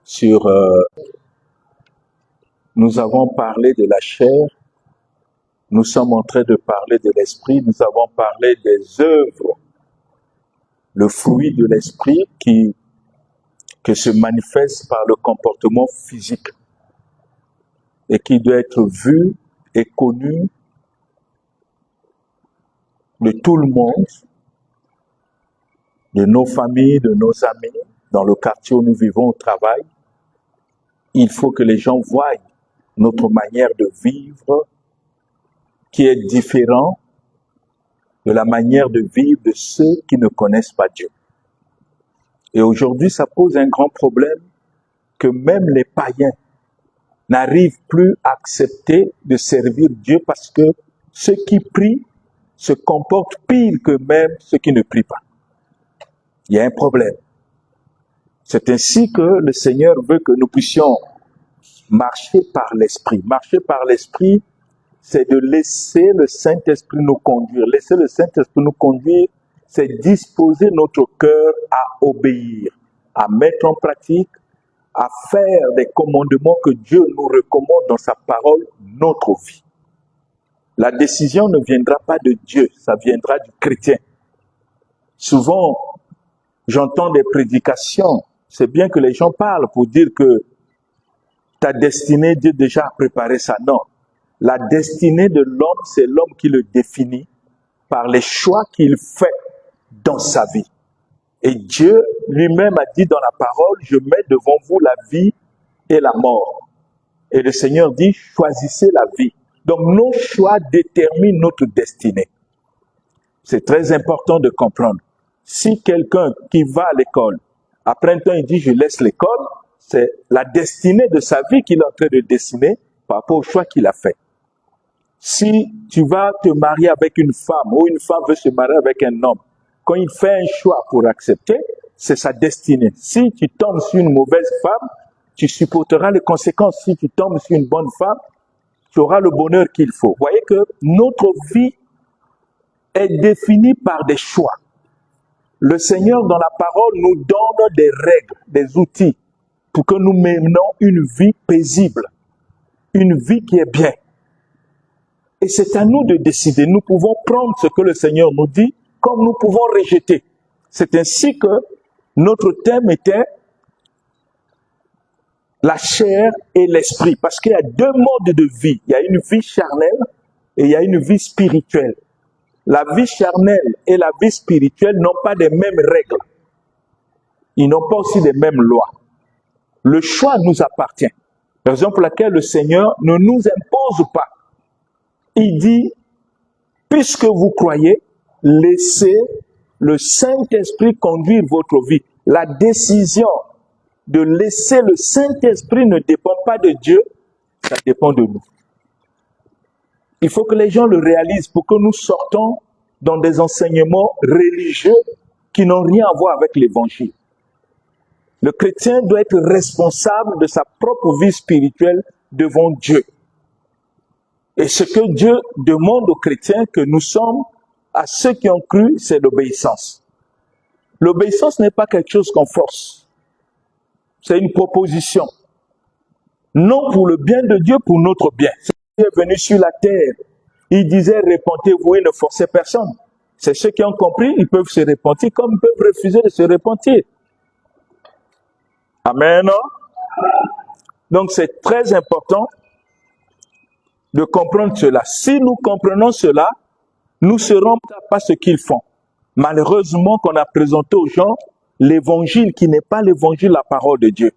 sur... nous avons parlé de la chair, nous sommes en train de parler de l'esprit, nous avons parlé des œuvres, le fruit de l'esprit qui se manifeste par le comportement physique et qui doit être vu et connu de tout le monde, de nos familles, de nos amis, dans le quartier où nous vivons au travail. Il faut que les gens voient notre manière de vivre qui est différente de la manière de vivre de ceux qui ne connaissent pas Dieu. Et aujourd'hui, ça pose un grand problème que même les païens n'arrivent plus à accepter de servir Dieu parce que ceux qui prient se comportent pire que même ceux qui ne prient pas. Il y a un problème. C'est ainsi que le Seigneur veut que nous puissions marcher par l'Esprit. Marcher par l'Esprit, c'est de laisser le Saint-Esprit nous conduire. Laisser le Saint-Esprit nous conduire, c'est disposer notre cœur à obéir, à mettre en pratique, à faire des commandements que Dieu nous recommande dans sa parole, notre vie. La décision ne viendra pas de Dieu, ça viendra du chrétien. Souvent, j'entends des prédications, c'est bien que les gens parlent pour dire que ta destinée, Dieu déjà a préparé ça. Non, la destinée de l'homme, c'est l'homme qui le définit par les choix qu'il fait dans sa vie. Et Dieu lui-même a dit dans la parole, je mets devant vous la vie et la mort. Et le Seigneur dit, choisissez la vie. Donc nos choix déterminent notre destinée. C'est très important de comprendre. Si quelqu'un qui va à l'école, après un temps il dit, je laisse l'école, c'est la destinée de sa vie qu'il est en train de dessiner par rapport au choix qu'il a fait. Si tu vas te marier avec une femme ou une femme veut se marier avec un homme, quand il fait un choix pour accepter, c'est sa destinée. Si tu tombes sur une mauvaise femme, tu supporteras les conséquences. Si tu tombes sur une bonne femme, tu auras le bonheur qu'il faut. Vous voyez que notre vie est définie par des choix. Le Seigneur, dans la parole, nous donne des règles, des outils pour que nous menions une vie paisible, une vie qui est bien. Et c'est à nous de décider. Nous pouvons prendre ce que le Seigneur nous dit, comme nous pouvons rejeter. C'est ainsi que notre thème était la chair et l'esprit. Parce qu'il y a deux modes de vie. Il y a une vie charnelle et il y a une vie spirituelle. La vie charnelle et la vie spirituelle n'ont pas les mêmes règles. Ils n'ont pas aussi les mêmes lois. Le choix nous appartient. Raison pour laquelle le Seigneur ne nous impose pas. Il dit, puisque vous croyez, laissez le Saint-Esprit conduire votre vie. La décision de laisser le Saint-Esprit ne dépend pas de Dieu, ça dépend de nous. Il faut que les gens le réalisent pour que nous sortons dans des enseignements religieux qui n'ont rien à voir avec l'Évangile. Le chrétien doit être responsable de sa propre vie spirituelle devant Dieu. Et ce que Dieu demande aux chrétiens que nous sommes, à ceux qui ont cru, c'est l'obéissance. L'obéissance n'est pas quelque chose qu'on force. C'est une proposition. Non pour le bien de Dieu, pour notre bien. Dieu est venu sur la terre. Il disait, repentez-vous et ne forcez personne. C'est ceux qui ont compris, ils peuvent se repentir comme ils peuvent refuser de se repentir. Amen. Donc c'est très important de comprendre cela. Si nous comprenons cela, nous serons pas ce qu'ils font. Malheureusement qu'on a présenté aux gens l'évangile qui n'est pas l'évangile, la parole de Dieu.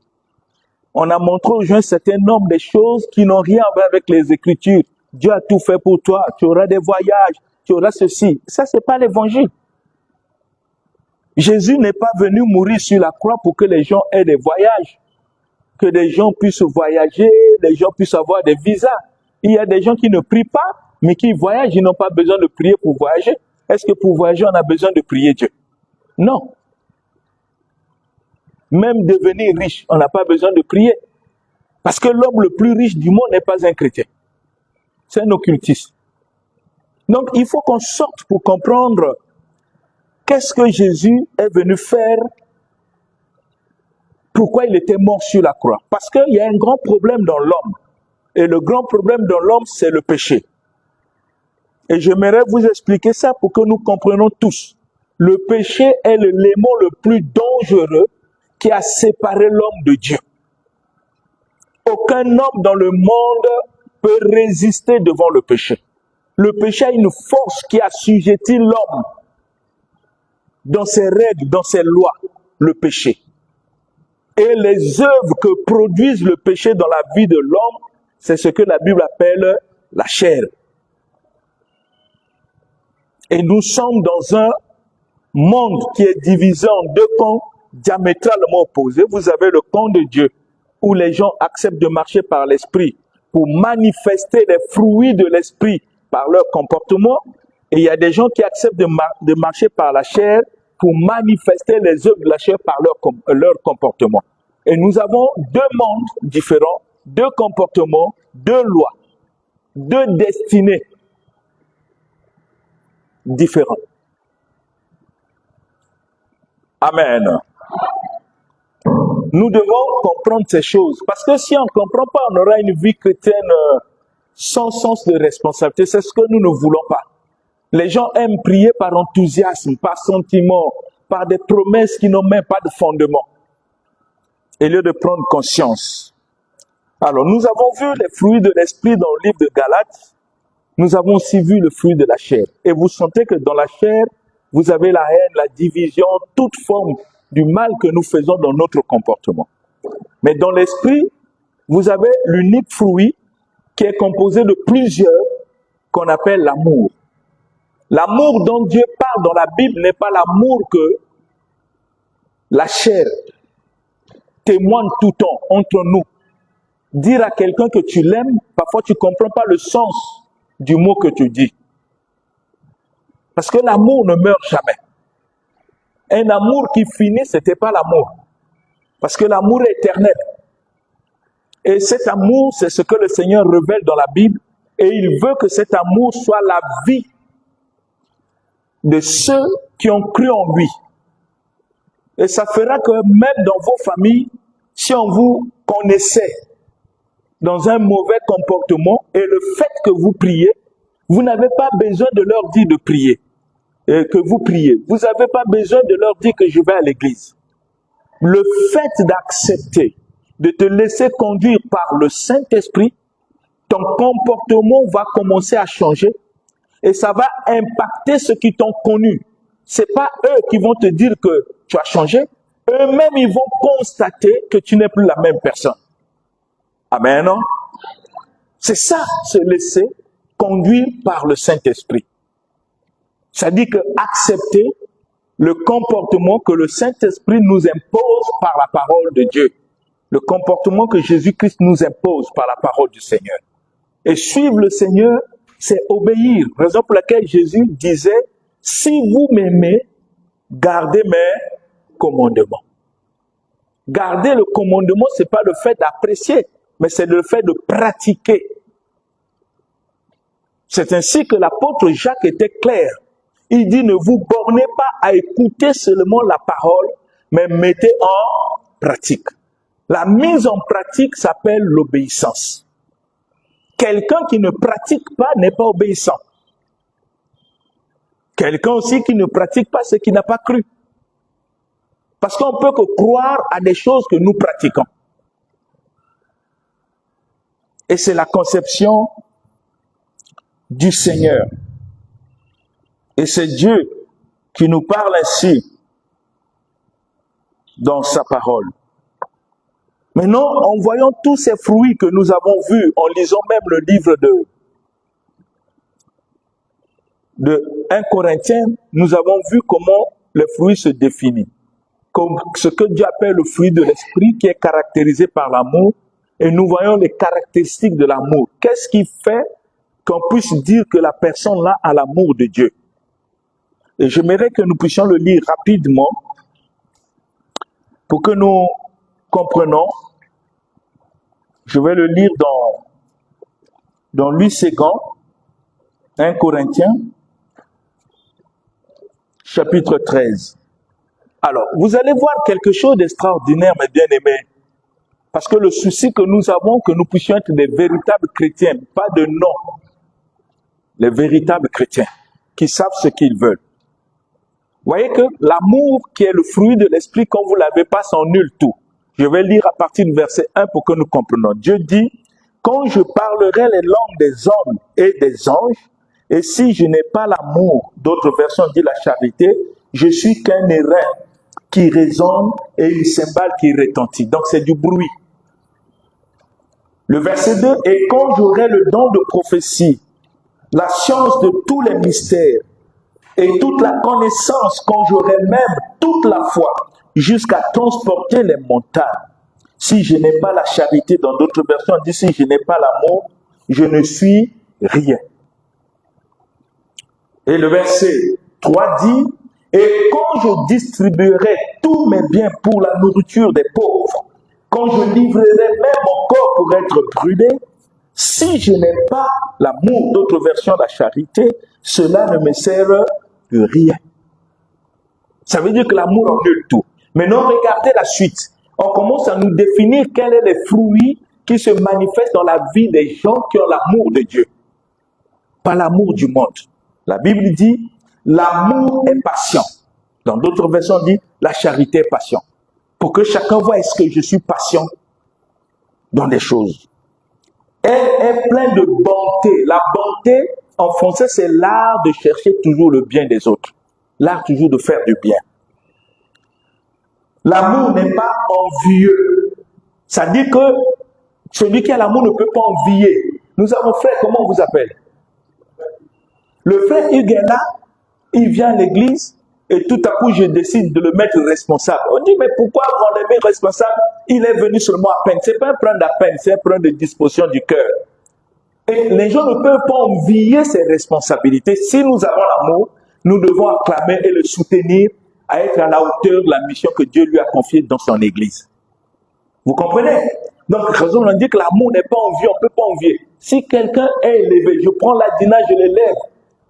On a montré aux gens un certain nombre de choses qui n'ont rien à voir avec les Écritures. Dieu a tout fait pour toi, tu auras des voyages, tu auras ceci. Ça, c'est pas l'évangile. Jésus n'est pas venu mourir sur la croix pour que les gens aient des voyages, que les gens puissent voyager, les gens puissent avoir des visas. Il y a des gens qui ne prient pas, mais qui voyagent, ils n'ont pas besoin de prier pour voyager. Est-ce que pour voyager, on a besoin de prier Dieu? Non. Même devenir riche, on n'a pas besoin de prier. Parce que l'homme le plus riche du monde n'est pas un chrétien. C'est un occultiste. Donc, il faut qu'on sorte pour comprendre qu'est-ce que Jésus est venu faire Pourquoi il était mort sur la croix? Parce qu'il y a un grand problème dans l'homme. Et le grand problème dans l'homme, c'est le péché. Et j'aimerais vous expliquer ça pour que nous comprenions tous. Le péché est l'élément le plus dangereux qui a séparé l'homme de Dieu. Aucun homme dans le monde peut résister devant le péché. Le péché a une force qui assujettit l'homme dans ses règles, dans ses lois, le péché. Et les œuvres que produisent le péché dans la vie de l'homme, c'est ce que la Bible appelle la chair. Et nous sommes dans un monde qui est divisé en deux camps diamétralement opposés. Vous avez le camp de Dieu, où les gens acceptent de marcher par l'esprit pour manifester les fruits de l'esprit par leur comportement. Et il y a des gens qui acceptent de marcher par la chair pour manifester les œuvres de la chair par leur comportement. Et nous avons deux mondes différents, deux comportements, deux lois, deux destinées différentes. Amen. Nous devons comprendre ces choses. Parce que si on ne comprend pas, on aura une vie chrétienne sans sens de responsabilité. C'est ce que nous ne voulons pas. Les gens aiment prier par enthousiasme, par sentiment, par des promesses qui n'ont même pas de fondement. Au lieu de prendre conscience. Alors, nous avons vu les fruits de l'esprit dans le livre de Galates. Nous avons aussi vu le fruit de la chair. Et vous sentez que dans la chair, vous avez la haine, la division, toute forme du mal que nous faisons dans notre comportement. Mais dans l'esprit, vous avez l'unique fruit qui est composé de plusieurs qu'on appelle l'amour. L'amour dont Dieu parle dans la Bible n'est pas l'amour que la chair témoigne tout le temps entre nous. Dire à quelqu'un que tu l'aimes, parfois tu ne comprends pas le sens du mot que tu dis. Parce que l'amour ne meurt jamais. Un amour qui finit, ce n'était pas l'amour. Parce que l'amour est éternel. Et cet amour, c'est ce que le Seigneur révèle dans la Bible. Et il veut que cet amour soit la vie de ceux qui ont cru en lui. Et ça fera que même dans vos familles, si on vous connaissait dans un mauvais comportement, et le fait que vous priez, vous n'avez pas besoin de leur dire de prier, que vous priez. Vous n'avez pas besoin de leur dire que je vais à l'église. Le fait d'accepter, de te laisser conduire par le Saint-Esprit, ton comportement va commencer à changer et ça va impacter ceux qui t'ont connu. Ce n'est pas eux qui vont te dire que tu as changé. Eux-mêmes, ils vont constater que tu n'es plus la même personne. Amen, non? C'est ça, se laisser conduire par le Saint-Esprit. Ça dit que accepter le comportement que le Saint-Esprit nous impose par la parole de Dieu. Le comportement que Jésus-Christ nous impose par la parole du Seigneur. Et suivre le Seigneur, c'est obéir. Raison pour laquelle Jésus disait, si vous m'aimez, gardez mes commandements. Garder le commandement, ce n'est pas le fait d'apprécier, mais c'est le fait de pratiquer. C'est ainsi que l'apôtre Jacques était clair. Il dit, ne vous bornez pas à écouter seulement la parole, mais mettez en pratique. La mise en pratique s'appelle l'obéissance. Quelqu'un qui ne pratique pas n'est pas obéissant. Quelqu'un aussi qui ne pratique pas ce qui n'a pas cru. Parce qu'on peut que croire à des choses que nous pratiquons. Et c'est la conception du Seigneur. Et c'est Dieu qui nous parle ainsi dans sa parole. Maintenant, en voyant tous ces fruits que nous avons vus, en lisant même le livre de 1 Corinthiens, nous avons vu comment le fruit se définit. Comme ce que Dieu appelle le fruit de l'esprit qui est caractérisé par l'amour. Et nous voyons les caractéristiques de l'amour. Qu'est-ce qui fait qu'on puisse dire que la personne-là a l'amour de Dieu? Et j'aimerais que nous puissions le lire rapidement pour que nous comprenions. Je vais le lire dans Louis Ségan, 1 Corinthiens, chapitre 13. Alors, vous allez voir quelque chose d'extraordinaire, mes bien-aimés. Parce que le souci que nous avons, que nous puissions être des véritables chrétiens, pas de nom. Les véritables chrétiens, qui savent ce qu'ils veulent. Vous voyez que l'amour qui est le fruit de l'esprit, quand vous ne l'avez pas, c'est nul tout. Je vais lire à partir du verset 1 pour que nous comprenions. Dieu dit, quand je parlerai les langues des hommes et des anges, et si je n'ai pas l'amour, d'autres versions disent la charité, je suis qu'un airain qui résonne et une cymbale qui retentit. Donc c'est du bruit. Le verset 2, et quand j'aurai le don de prophétie, la science de tous les mystères et toute la connaissance, quand j'aurai même toute la foi, jusqu'à transporter les montagnes. Si je n'ai pas la charité, dans d'autres versions, on dit si je n'ai pas l'amour, je ne suis rien. Et le verset 3 dit, et quand je distribuerai tous mes biens pour la nourriture des pauvres, quand je livrerai même mon corps pour être brûlé, si je n'ai pas l'amour, d'autres versions, la charité, cela ne me sert de rien. Ça veut dire que l'amour annule tout. Maintenant, regardez la suite. On commence à nous définir quels sont les fruits qui se manifestent dans la vie des gens qui ont l'amour de Dieu. Pas l'amour du monde. La Bible dit, l'amour est patient. Dans d'autres versions, on dit, la charité est patient. Pour que chacun voit, est-ce que je suis patient dans des choses. Elle est pleine de bonté. La bonté, en français, c'est l'art de chercher toujours le bien des autres. L'art toujours de faire du bien. L'amour n'est pas envieux. Ça dit que celui qui a l'amour ne peut pas envier. Nous avons frère, comment on vous appelle? Le frère Hugues est là, il vient à l'église et tout à coup je décide de le mettre responsable. On dit mais pourquoi on le met responsable? Il est venu seulement à peine. C'est pas un prendre à peine, c'est un prendre de disposition du cœur. Et les gens ne peuvent pas envier ses responsabilités. Si nous avons l'amour, nous devons acclamer et le soutenir à être à la hauteur de la mission que Dieu lui a confiée dans son église. Vous comprenez? Donc, raison, on dit que l'amour n'est pas envié, on ne peut pas envier. Si quelqu'un est élevé, je prends la dîna, je l'élève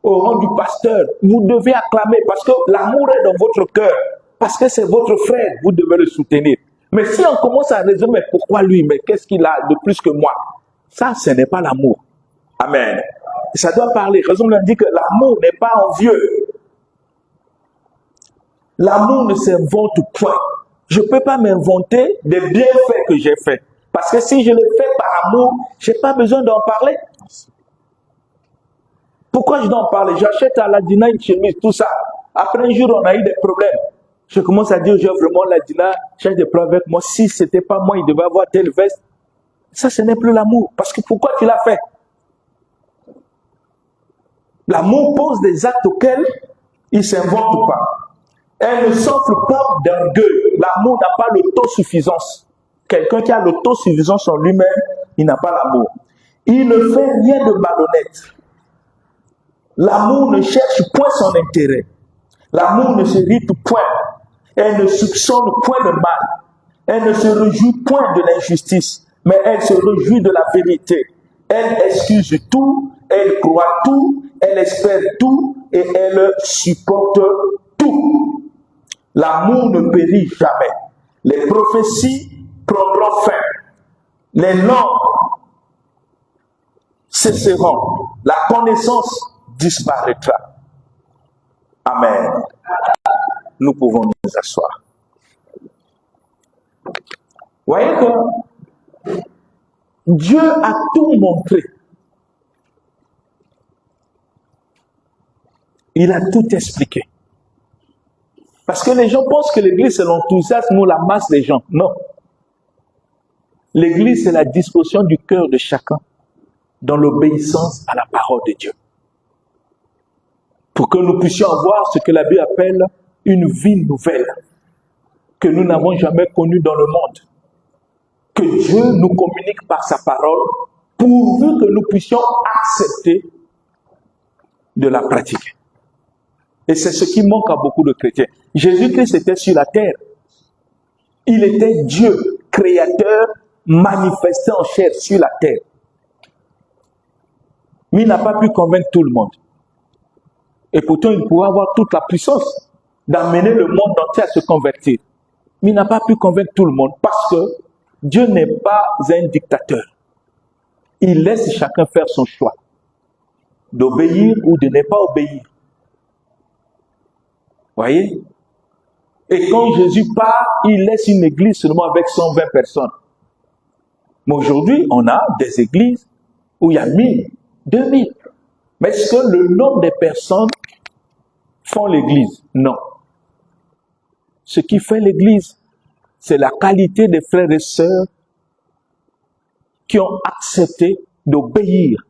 au rang du pasteur, vous devez acclamer parce que l'amour est dans votre cœur, parce que c'est votre frère, vous devez le soutenir. Mais si on commence à raisonner, mais pourquoi lui, mais qu'est-ce qu'il a de plus que moi? Ça, ce n'est pas l'amour. Amen. Ça doit parler. Raison, on dit que l'amour n'est pas envieux. L'amour ne s'invente point. Je ne peux pas m'inventer des bienfaits que j'ai faits. Parce que si je le fais par amour, je n'ai pas besoin d'en parler. Pourquoi je dois en parler? J'achète à la dîna une chemise, tout ça. Après un jour, on a eu des problèmes. Je commence à dire, j'ai vraiment la dîna, j'ai des problèmes avec moi. Si ce n'était pas moi, il devait avoir telle veste. Ça, ce n'est plus l'amour. Parce que pourquoi tu l'as fait? L'amour pose des actes auxquels il ne s'invente pas. Elle ne s'offre pas d'orgueil. L'amour n'a pas l'autosuffisance. Quelqu'un qui a l'autosuffisance en lui-même, il n'a pas l'amour. Il ne fait rien de malhonnête. L'amour ne cherche point son intérêt. L'amour ne s'irrite point. Elle ne soupçonne point le mal. Elle ne se réjouit point de l'injustice, mais elle se réjouit de la vérité. Elle excuse tout, elle croit tout, elle espère tout et elle supporte tout. L'amour ne périt jamais. Les prophéties prendront fin. Les langues cesseront. La connaissance disparaîtra. Amen. Nous pouvons nous asseoir. Vous voyez que Dieu a tout montré. Il a tout expliqué. Parce que les gens pensent que l'église c'est l'enthousiasme ou la masse des gens. Non. L'église c'est la disposition du cœur de chacun dans l'obéissance à la parole de Dieu. Pour que nous puissions avoir ce que la Bible appelle une vie nouvelle que nous n'avons jamais connue dans le monde. Que Dieu nous communique par sa parole pourvu que nous puissions accepter de la pratiquer. Et c'est ce qui manque à beaucoup de chrétiens. Jésus-Christ était sur la terre. Il était Dieu, créateur, manifesté en chair sur la terre. Mais il n'a pas pu convaincre tout le monde. Et pourtant, il pourrait avoir toute la puissance. d'amener le monde entier à se convertir. Mais il n'a pas pu convaincre tout le monde parce que Dieu n'est pas un dictateur. Il laisse chacun faire son choix, d'obéir ou de ne pas obéir. Voyez? Et quand Jésus part, il laisse une église seulement avec 120 personnes. Mais aujourd'hui, on a des églises où il y a 1000, 2000. Mais est-ce que le nombre de personnes font l'église? Non. Ce qui fait l'église, c'est la qualité des frères et sœurs qui ont accepté d'obéir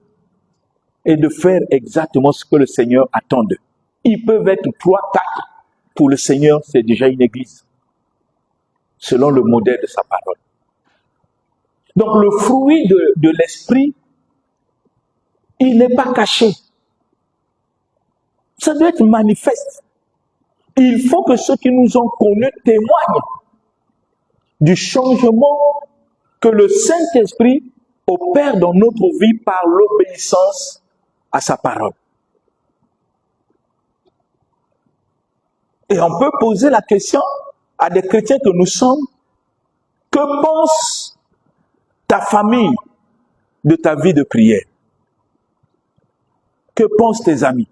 et de faire exactement ce que le Seigneur attend d'eux. Ils peuvent être 3, 4. Pour le Seigneur, c'est déjà une église, selon le modèle de sa parole. Donc le fruit de l'esprit, il n'est pas caché. Ça doit être manifeste. Il faut que ceux qui nous ont connus témoignent du changement que le Saint-Esprit opère dans notre vie par l'obéissance à sa parole. Et on peut poser la question à des chrétiens que nous sommes, que pense ta famille de ta vie de prière? Que pensent tes amis?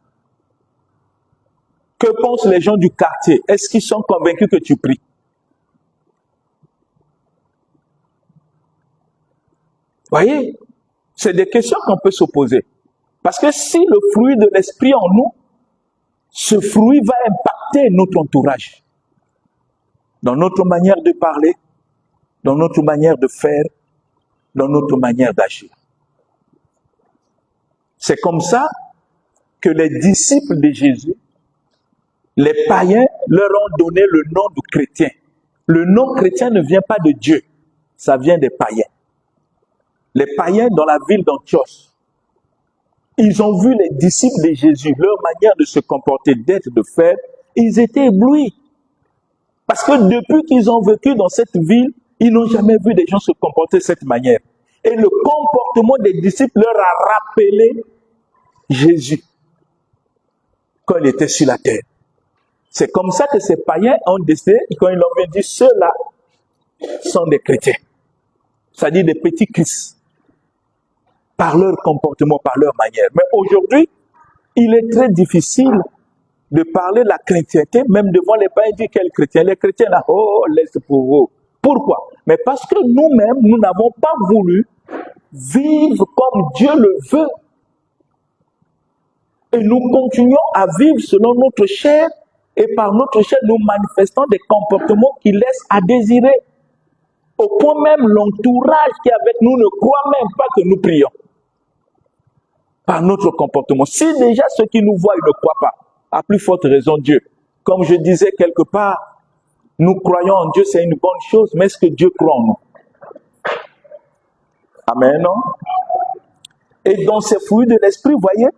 Que pensent les gens du quartier? Est-ce qu'ils sont convaincus que tu pries? Voyez, c'est des questions qu'on peut se poser. Parce que si le fruit de l'esprit en nous, ce fruit va impacter notre entourage, dans notre manière de parler, dans notre manière de faire, dans notre manière d'agir. C'est comme ça que les disciples de Jésus, les païens, leur ont donné le nom de chrétien. Le nom chrétien ne vient pas de Dieu, ça vient des païens. Les païens dans la ville d'Antioche, ils ont vu les disciples de Jésus, leur manière de se comporter, d'être, de faire, ils étaient éblouis. Parce que depuis qu'ils ont vécu dans cette ville, ils n'ont jamais vu des gens se comporter de cette manière. Et le comportement des disciples leur a rappelé Jésus quand il était sur la terre. C'est comme ça que ces païens ont décidé, quand ils l'ont dit, ceux-là sont des chrétiens. C'est-à-dire des petits Christ. Par leur comportement, par leur manière. Mais aujourd'hui, il est très difficile de parler de la chrétienté, même devant les païens, dire quels chrétiens. Les chrétiens là, oh, laisse pour vous. Pourquoi? Mais parce que nous-mêmes, nous n'avons pas voulu vivre comme Dieu le veut. Et nous continuons à vivre selon notre chair, et par notre chair, nous manifestons des comportements qui laissent à désirer. Au point même, l'entourage qui est avec nous ne croit même pas que nous prions. Par notre comportement. Si déjà ceux qui nous voient, ils ne croient pas, à plus forte raison Dieu. Comme je disais quelque part, nous croyons en Dieu, c'est une bonne chose, mais est-ce que Dieu croit en nous? Amen, non? Et dans ces fruits de l'esprit, vous voyez,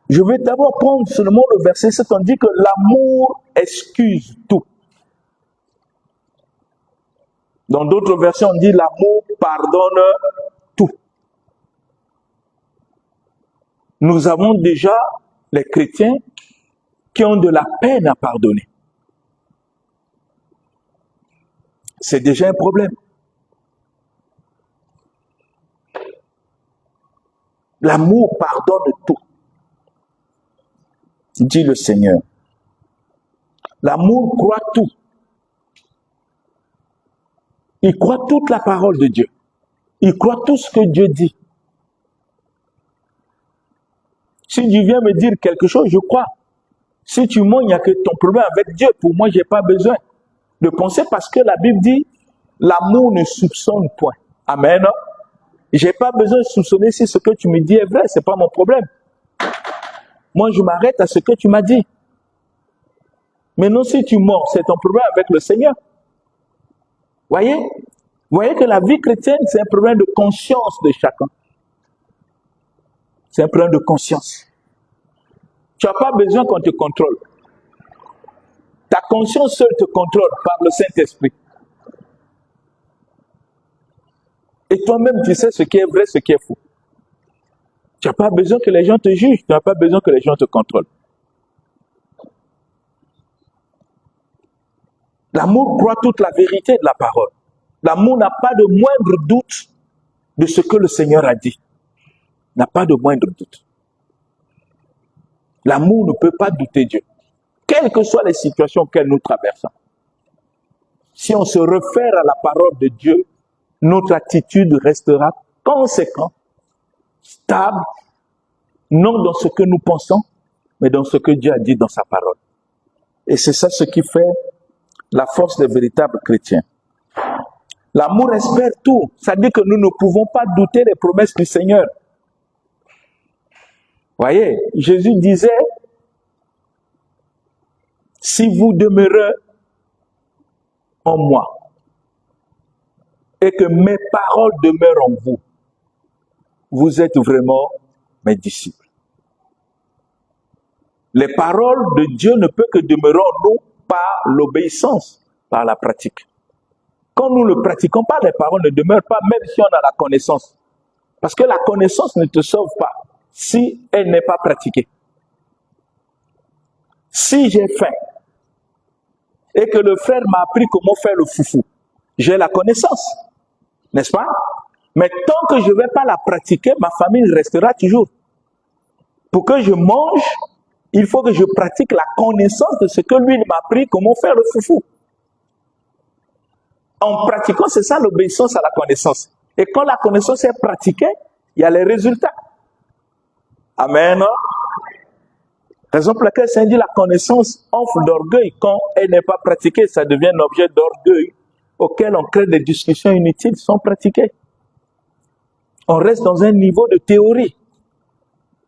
je vais d'abord prendre seulement le verset 7, on dit que l'amour excuse tout. Dans d'autres versions, on dit l'amour pardonne tout. Nous avons déjà les chrétiens qui ont de la peine à pardonner. C'est déjà un problème. L'amour pardonne tout, dit le Seigneur. L'amour croit tout. Il croit toute la parole de Dieu. Il croit tout ce que Dieu dit. Si Dieu vient me dire quelque chose, je crois. Si tu mens, il n'y a que ton problème avec Dieu. Pour moi, je n'ai pas besoin de penser parce que la Bible dit l'amour ne soupçonne point. Amen. Je n'ai pas besoin de soupçonner si ce que tu me dis est vrai. Ce n'est pas mon problème. Moi, je m'arrête à ce que tu m'as dit. Mais non, si tu mens, c'est ton problème avec le Seigneur. Voyez? Vous voyez que la vie chrétienne, c'est un problème de conscience de chacun. C'est un problème de conscience. Tu n'as pas besoin qu'on te contrôle. Ta conscience seule te contrôle par le Saint-Esprit. Et toi-même, tu sais ce qui est vrai, ce qui est faux. Tu n'as pas besoin que les gens te jugent. Tu n'as pas besoin que les gens te contrôlent. L'amour croit toute la vérité de la parole. L'amour n'a pas de moindre doute de ce que le Seigneur a dit. N'a pas de moindre doute. L'amour ne peut pas douter Dieu. Quelles que soient les situations qu'elles nous traversons. Si on se réfère à la parole de Dieu, notre attitude restera conséquente, stable, non dans ce que nous pensons, mais dans ce que Dieu a dit dans sa parole. Et c'est ça ce qui fait la force des véritables chrétiens. L'amour espère tout. Ça dit que nous ne pouvons pas douter des promesses du Seigneur. Voyez, Jésus disait, si vous demeurez en moi et que mes paroles demeurent en vous, vous êtes vraiment mes disciples. Les paroles de Dieu ne peuvent que demeurer en nous par l'obéissance, par la pratique. Quand nous ne pratiquons pas, les paroles ne demeurent pas, même si on a la connaissance. Parce que la connaissance ne te sauve pas si elle n'est pas pratiquée. Si j'ai faim et que le frère m'a appris comment faire le foufou, j'ai la connaissance, n'est-ce pas? Mais tant que je ne vais pas la pratiquer, ma famille restera toujours. Pour que je mange, il faut que je pratique la connaissance de ce que lui m'a appris comment faire le foufou. En pratiquant, c'est ça l'obéissance à la connaissance. Et quand la connaissance est pratiquée, il y a les résultats. Amen. Raison pour laquelle Saint dit la connaissance enfle d'orgueil. Quand elle n'est pas pratiquée, ça devient un objet d'orgueil auquel on crée des discussions inutiles sans pratiquer. On reste dans un niveau de théorie.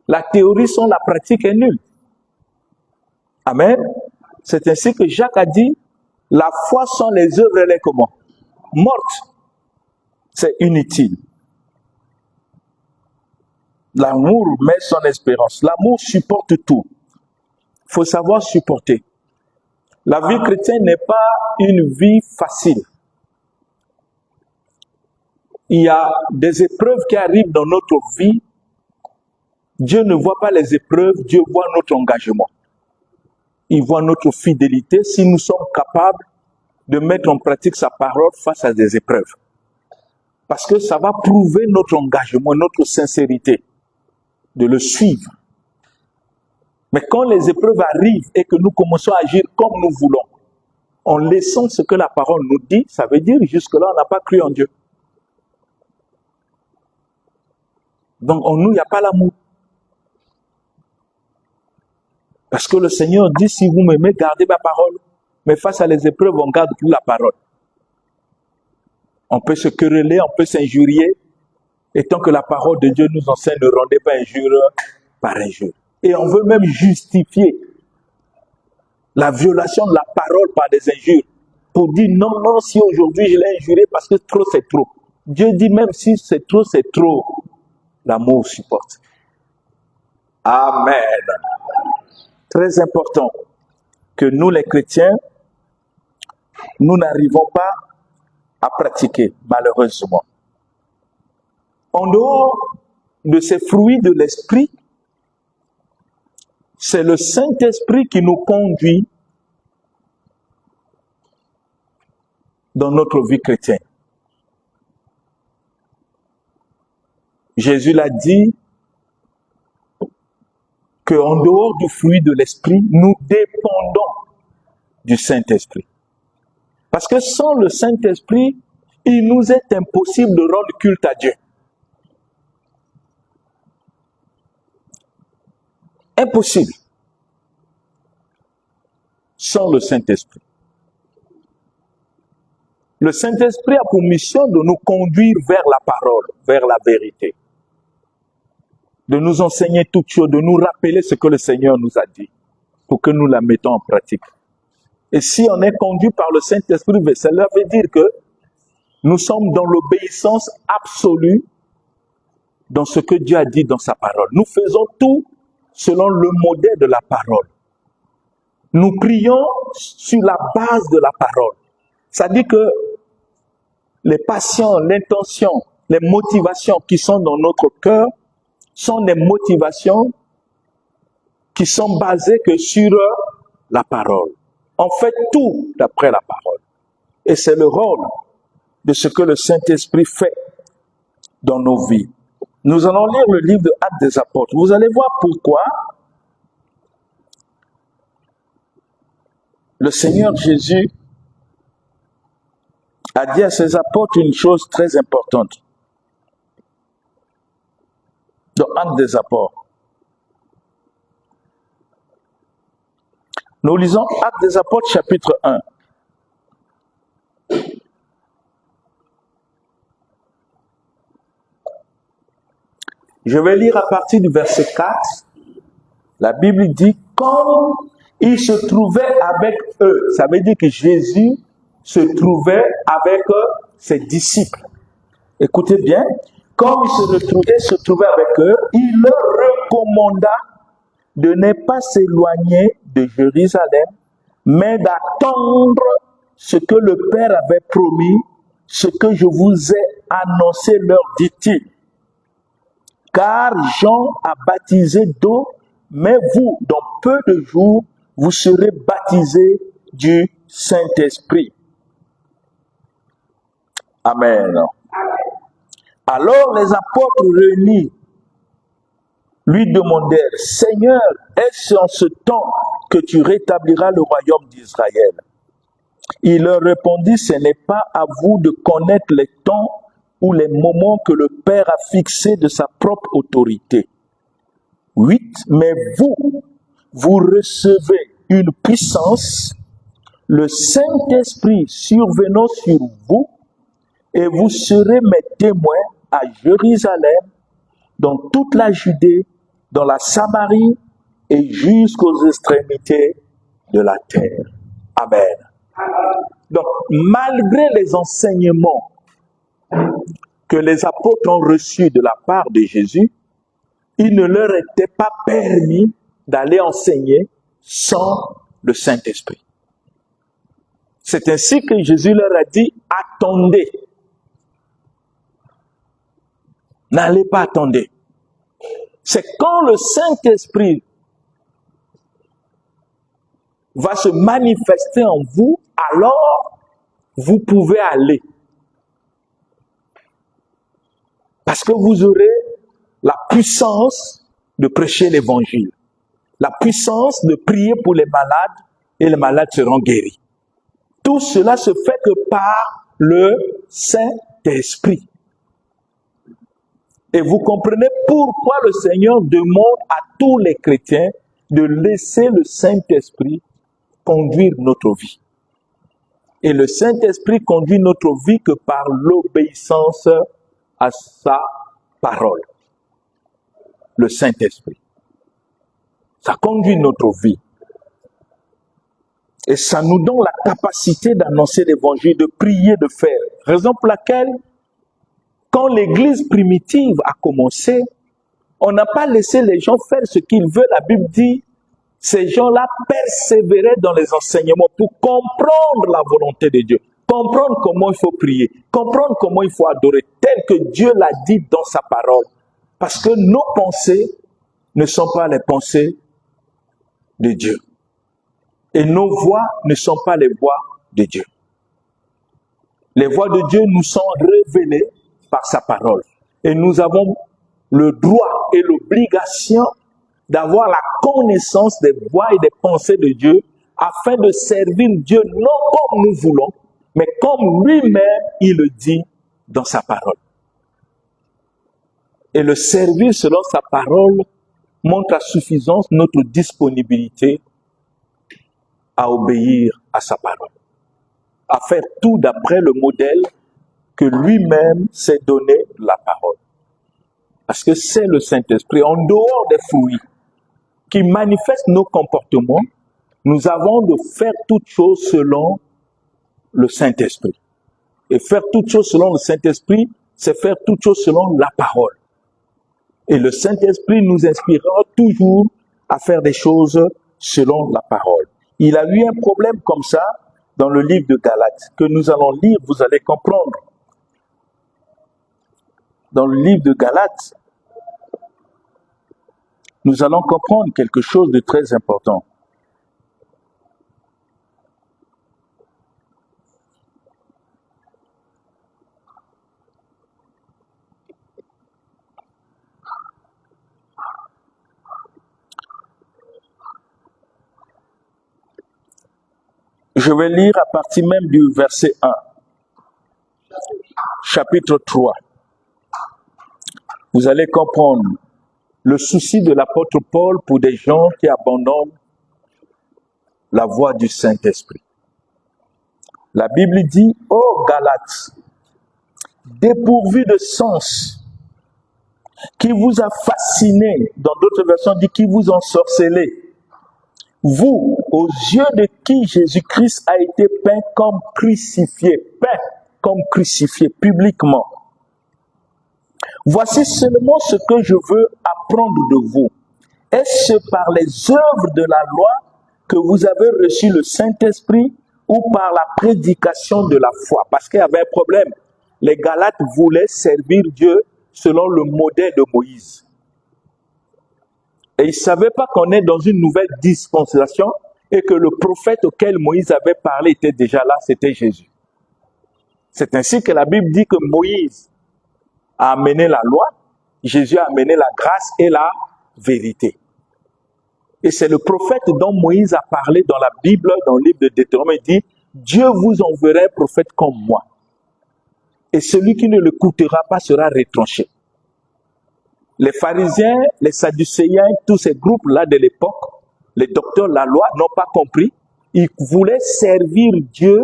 La théorie sans la pratique est nulle. Amen. C'est ainsi que Jacques a dit, la foi sans les œuvres, elle est comment? Morte. C'est inutile. L'amour met son espérance. L'amour supporte tout. Il faut savoir supporter. La vie chrétienne n'est pas une vie facile. Il y a des épreuves qui arrivent dans notre vie. Dieu ne voit pas les épreuves, Dieu voit notre engagement. Il voit notre fidélité si nous sommes capables de mettre en pratique sa parole face à des épreuves. Parce que ça va prouver notre engagement, notre sincérité de le suivre. Mais quand les épreuves arrivent et que nous commençons à agir comme nous voulons, en laissant ce que la parole nous dit, ça veut dire jusque-là, on n'a pas cru en Dieu. Donc en nous, il n'y a pas l'amour. Parce que le Seigneur dit, si vous m'aimez, gardez ma parole. Mais face à les épreuves, on ne garde plus la parole. On peut se quereller, on peut s'injurier. Et tant que la parole de Dieu nous enseigne, ne rendez pas injure par injure. Et on veut même justifier la violation de la parole par des injures. Pour dire, non, non, si aujourd'hui je l'ai injuré parce que trop c'est trop. Dieu dit, même si c'est trop, l'amour supporte. Amen. Très important que nous les chrétiens, nous n'arrivons pas à pratiquer, malheureusement. En dehors de ces fruits de l'esprit, c'est le Saint-Esprit qui nous conduit dans notre vie chrétienne. Jésus l'a dit qu'en dehors du fruit de l'esprit, nous dépendons du Saint-Esprit. Parce que sans le Saint-Esprit, il nous est impossible de rendre culte à Dieu. Impossible. Sans le Saint-Esprit. Le Saint-Esprit a pour mission de nous conduire vers la parole, vers la vérité. De nous enseigner toutes choses, de nous rappeler ce que le Seigneur nous a dit, pour que nous la mettons en pratique. Et si on est conduit par le Saint-Esprit, cela veut dire que nous sommes dans l'obéissance absolue dans ce que Dieu a dit dans sa parole. Nous faisons tout selon le modèle de la parole. Nous prions sur la base de la parole. Ça dit que les passions, l'intention, les motivations qui sont dans notre cœur sont des motivations qui sont basées que sur la parole. On fait tout d'après la parole. Et c'est le rôle de ce que le Saint-Esprit fait dans nos vies. Nous allons lire le livre de Actes des Apôtres. Vous allez voir pourquoi le Seigneur Jésus a dit à ses apôtres une chose très importante. Dans Actes des Apôtres. Nous lisons Actes des Apôtres chapitre 1. Je vais lire à partir du verset 4. La Bible dit, comme il se trouvait avec eux. Ça veut dire que Jésus se trouvait avec ses disciples. Écoutez bien. Comme il se trouvait avec eux, il leur recommanda de ne pas s'éloigner de Jérusalem, mais d'attendre ce que le Père avait promis, ce que je vous ai annoncé, leur dit-il. Car Jean a baptisé d'eau, mais vous, dans peu de jours, vous serez baptisés du Saint-Esprit. Amen. Alors les apôtres réunis lui demandèrent, Seigneur, est-ce en ce temps que tu rétabliras le royaume d'Israël? Il leur répondit, ce n'est pas à vous de connaître les temps ou les moments que le Père a fixés de sa propre autorité. 8. Mais vous recevez une puissance, le Saint-Esprit survenant sur vous, et vous serez mes témoins à Jérusalem, dans toute la Judée, dans la Samarie et jusqu'aux extrémités de la terre. Amen. Donc, malgré les enseignements que les apôtres ont reçus de la part de Jésus, il ne leur était pas permis d'aller enseigner sans le Saint-Esprit. C'est ainsi que Jésus leur a dit, attendez. N'allez pas attendre. C'est quand le Saint-Esprit va se manifester en vous, alors vous pouvez aller. Parce que vous aurez la puissance de prêcher l'évangile, la puissance de prier pour les malades et les malades seront guéris. Tout cela se fait que par le Saint-Esprit. Et vous comprenez pourquoi le Seigneur demande à tous les chrétiens de laisser le Saint-Esprit conduire notre vie. Et le Saint-Esprit conduit notre vie que par l'obéissance à sa parole. Le Saint-Esprit. Ça conduit notre vie. Et ça nous donne la capacité d'annoncer l'évangile, de prier, de faire. Raison pour laquelle, quand l'église primitive a commencé, on n'a pas laissé les gens faire ce qu'ils veulent. La Bible dit, ces gens-là persévéraient dans les enseignements pour comprendre la volonté de Dieu, comprendre comment il faut prier, comprendre comment il faut adorer, tel que Dieu l'a dit dans sa parole. Parce que nos pensées ne sont pas les pensées de Dieu. Et nos voix ne sont pas les voix de Dieu. Les voix de Dieu nous sont révélées par sa parole. Et nous avons le droit et l'obligation d'avoir la connaissance des voix et des pensées de Dieu afin de servir Dieu non comme nous voulons, mais comme lui-même il le dit dans sa parole. Et le servir selon sa parole montre à suffisance notre disponibilité à obéir à sa parole, à faire tout d'après le modèle que lui-même s'est donné la parole. Parce que c'est le Saint-Esprit, en dehors des fruits qui manifestent nos comportements, nous avons de faire toutes choses selon le Saint-Esprit. Et faire toutes choses selon le Saint-Esprit, c'est faire toutes choses selon la parole. Et le Saint-Esprit nous inspirera toujours à faire des choses selon la parole. Il a eu un problème comme ça dans le livre de Galates, que nous allons lire, vous allez comprendre. Dans le livre de Galates, nous allons comprendre quelque chose de très important. Je vais lire à partir même du verset 1, chapitre 3. Vous allez comprendre le souci de l'apôtre Paul pour des gens qui abandonnent la voie du Saint-Esprit. La Bible dit, « Ô Galates, dépourvu de sens, qui vous a fasciné, dans d'autres versions dit qui vous ensorcelé, vous, aux yeux de qui Jésus-Christ a été peint comme crucifié, publiquement. Voici seulement ce que je veux apprendre de vous. Est-ce par les œuvres de la loi que vous avez reçu le Saint-Esprit ou par la prédication de la foi? » Parce qu'il y avait un problème. Les Galates voulaient servir Dieu selon le modèle de Moïse. Et ils ne savaient pas qu'on est dans une nouvelle dispensation et que le prophète auquel Moïse avait parlé était déjà là, c'était Jésus. C'est ainsi que la Bible dit que Moïse a amené la loi, Jésus a amené la grâce et la vérité. Et c'est le prophète dont Moïse a parlé dans la Bible, dans le livre de Deutéronome, il dit « Dieu vous enverra un prophète comme moi. Et celui qui ne l'écoutera pas sera retranché. » Les pharisiens, les sadducéens, tous ces groupes-là de l'époque, les docteurs de la loi n'ont pas compris. Ils voulaient servir Dieu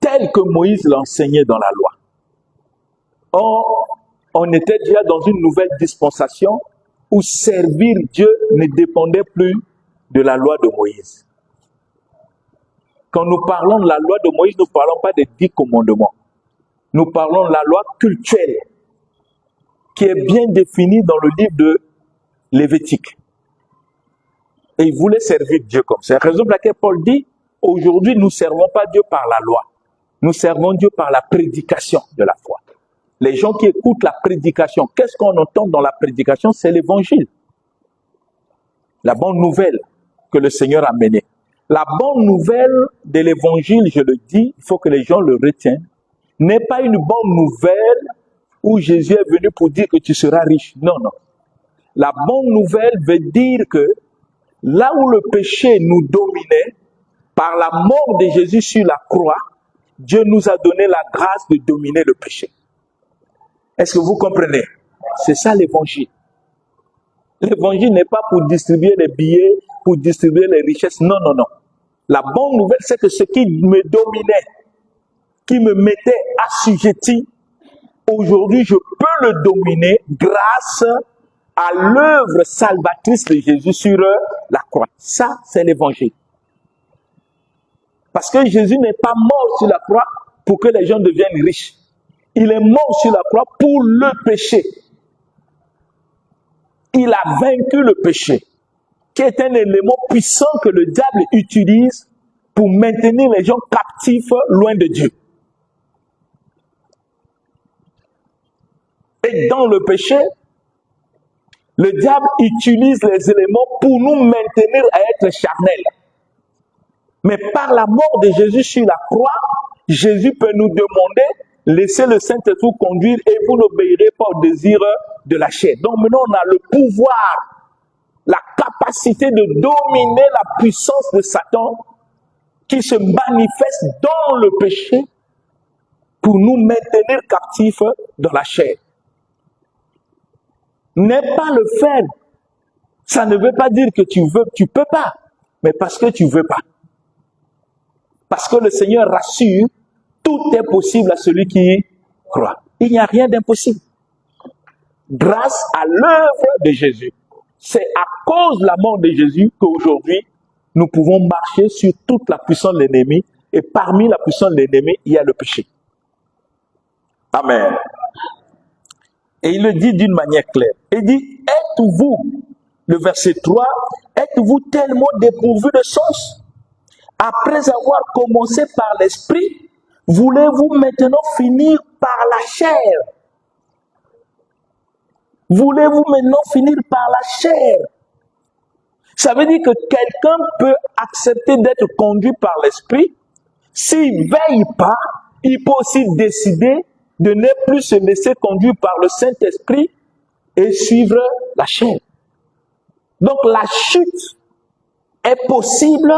tel que Moïse l'enseignait dans la loi. Or, on était déjà dans une nouvelle dispensation où servir Dieu ne dépendait plus de la loi de Moïse. Quand nous parlons de la loi de Moïse, nous ne parlons pas des 10 commandements. Nous parlons de la loi cultuelle qui est bien définie dans le livre de Lévitique. Et ils voulaient servir Dieu comme ça. C'est la raison pour laquelle Paul dit, aujourd'hui, nous ne servons pas Dieu par la loi. Nous servons Dieu par la prédication de la foi. Les gens qui écoutent la prédication, qu'est-ce qu'on entend dans la prédication? C'est l'évangile. La bonne nouvelle que le Seigneur a menée. La bonne nouvelle de l'évangile, je le dis, il faut que les gens le retiennent, n'est pas une bonne nouvelle où Jésus est venu pour dire que tu seras riche. Non, non. La bonne nouvelle veut dire que là où le péché nous dominait, par la mort de Jésus sur la croix, Dieu nous a donné la grâce de dominer le péché. Est-ce que vous comprenez? C'est ça l'évangile. L'évangile n'est pas pour distribuer les billets, pour distribuer les richesses. Non, non, non. La bonne nouvelle, c'est que ce qui me dominait, qui me mettait assujetti, aujourd'hui, je peux le dominer grâce à l'œuvre salvatrice de Jésus sur la croix. Ça, c'est l'évangile. Parce que Jésus n'est pas mort sur la croix pour que les gens deviennent riches. Il est mort sur la croix pour le péché. Il a vaincu le péché, qui est un élément puissant que le diable utilise pour maintenir les gens captifs loin de Dieu. Et dans le péché, le diable utilise les éléments pour nous maintenir à être charnels. Mais par la mort de Jésus sur la croix, Jésus peut nous demander, laissez le Saint-Esprit conduire et vous n'obéirez pas au désir de la chair. Donc maintenant, on a le pouvoir, la capacité de dominer la puissance de Satan qui se manifeste dans le péché pour nous maintenir captifs dans la chair. N'est pas le faire. Ça ne veut pas dire que tu veux, tu peux pas, mais parce que tu veux pas. Parce que le Seigneur rassure, tout est possible à celui qui croit. Il n'y a rien d'impossible. Grâce à l'œuvre de Jésus. C'est à cause de la mort de Jésus qu'aujourd'hui, nous pouvons marcher sur toute la puissance de l'ennemi. Et parmi la puissance de l'ennemi, il y a le péché. Amen. Et il le dit d'une manière claire. Il dit, êtes-vous, le verset 3, êtes-vous tellement dépourvu de sens? Après avoir commencé par l'esprit, voulez-vous maintenant finir par la chair? Voulez-vous maintenant finir par la chair? Ça veut dire que quelqu'un peut accepter d'être conduit par l'esprit. S'il ne veille pas, il peut aussi décider de ne plus se laisser conduire par le Saint-Esprit et suivre la chair. Donc la chute est possible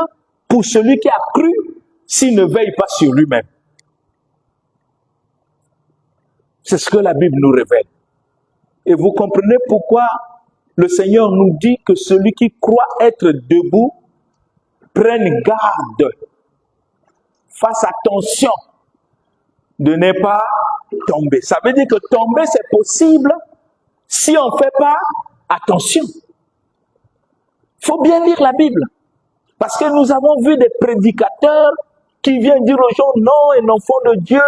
pour celui qui a cru s'il ne veille pas sur lui-même. C'est ce que la Bible nous révèle. Et vous comprenez pourquoi le Seigneur nous dit que celui qui croit être debout prenne garde, fasse attention de ne pas tomber. Ça veut dire que tomber, c'est possible si on ne fait pas attention. Il faut bien lire la Bible. Parce que nous avons vu des prédicateurs qui viennent dire aux gens, non, un enfant de Dieu,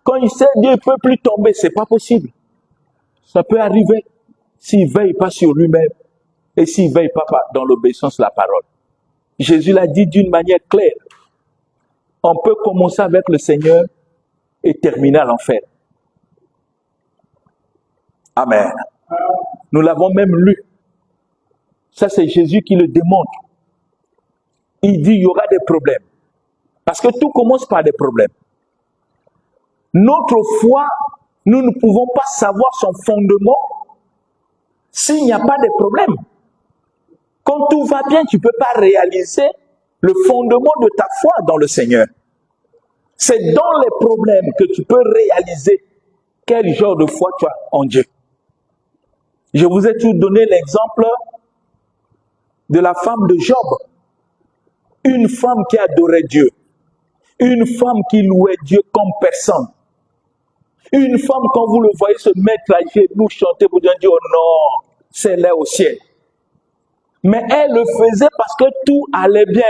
quand il sait Dieu, il ne peut plus tomber. Ce n'est pas possible. Ça peut arriver s'il ne veille pas sur lui-même et s'il ne veille pas dans l'obéissance de la parole. Jésus l'a dit d'une manière claire. On peut commencer avec le Seigneur et terminer à l'enfer. Amen. Nous l'avons même lu. Ça, c'est Jésus qui le démontre. Il dit, il y aura des problèmes. Parce que tout commence par des problèmes. Notre foi, nous ne pouvons pas savoir son fondement s'il n'y a pas de problème. Quand tout va bien, tu ne peux pas réaliser le fondement de ta foi dans le Seigneur. C'est dans les problèmes que tu peux réaliser quel genre de foi tu as en Dieu. Je vous ai toujours donné l'exemple de la femme de Job. Une femme qui adorait Dieu. Une femme qui louait Dieu comme personne. Une femme, quand vous le voyez se mettre à genoux, chanter pour Dieu, dire, oh non, c'est là au ciel. Mais elle le faisait parce que tout allait bien.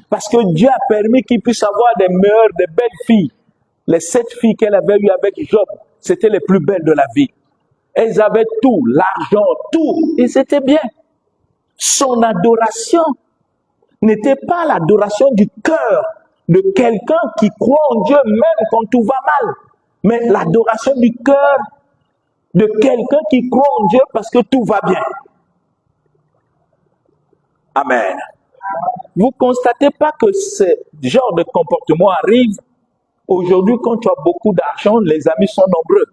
Parce que Dieu a permis qu'il puisse avoir des meilleures, des belles filles. Les 7 filles qu'elle avait eues avec Job, c'était les plus belles de la vie. Elles avaient tout, l'argent, tout, et c'était bien. Son adoration n'était pas l'adoration du cœur de quelqu'un qui croit en Dieu même quand tout va mal, mais l'adoration du cœur de quelqu'un qui croit en Dieu parce que tout va bien. Amen. Vous ne constatez pas que ce genre de comportement arrive aujourd'hui quand tu as beaucoup d'argent, les amis sont nombreux.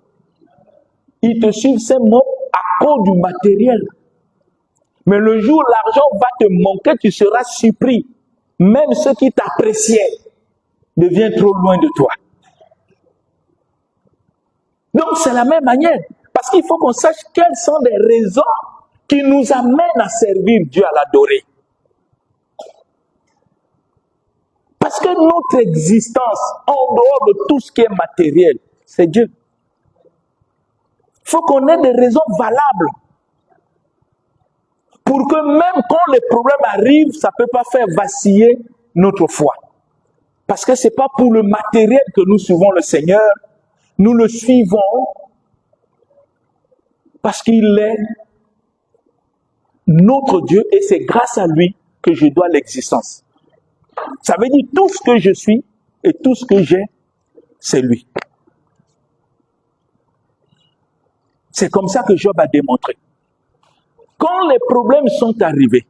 Ils te suivent seulement à cause du matériel. Mais le jour où l'argent va te manquer, tu seras surpris. Même ceux qui t'appréciaient deviennent trop loin de toi. Donc c'est la même manière. Parce qu'il faut qu'on sache quelles sont les raisons qui nous amènent à servir Dieu, à l'adorer. Parce que notre existence, en dehors de tout ce qui est matériel, c'est Dieu. Il faut qu'on ait des raisons valables. Pour que même quand les problèmes arrivent, ça ne peut pas faire vaciller notre foi. Parce que ce n'est pas pour le matériel que nous suivons le Seigneur. Nous le suivons parce qu'il est notre Dieu et c'est grâce à lui que je dois l'existence. Ça veut dire tout ce que je suis et tout ce que j'ai, c'est lui. C'est comme ça que Job a démontré. Quand les problèmes sont arrivés,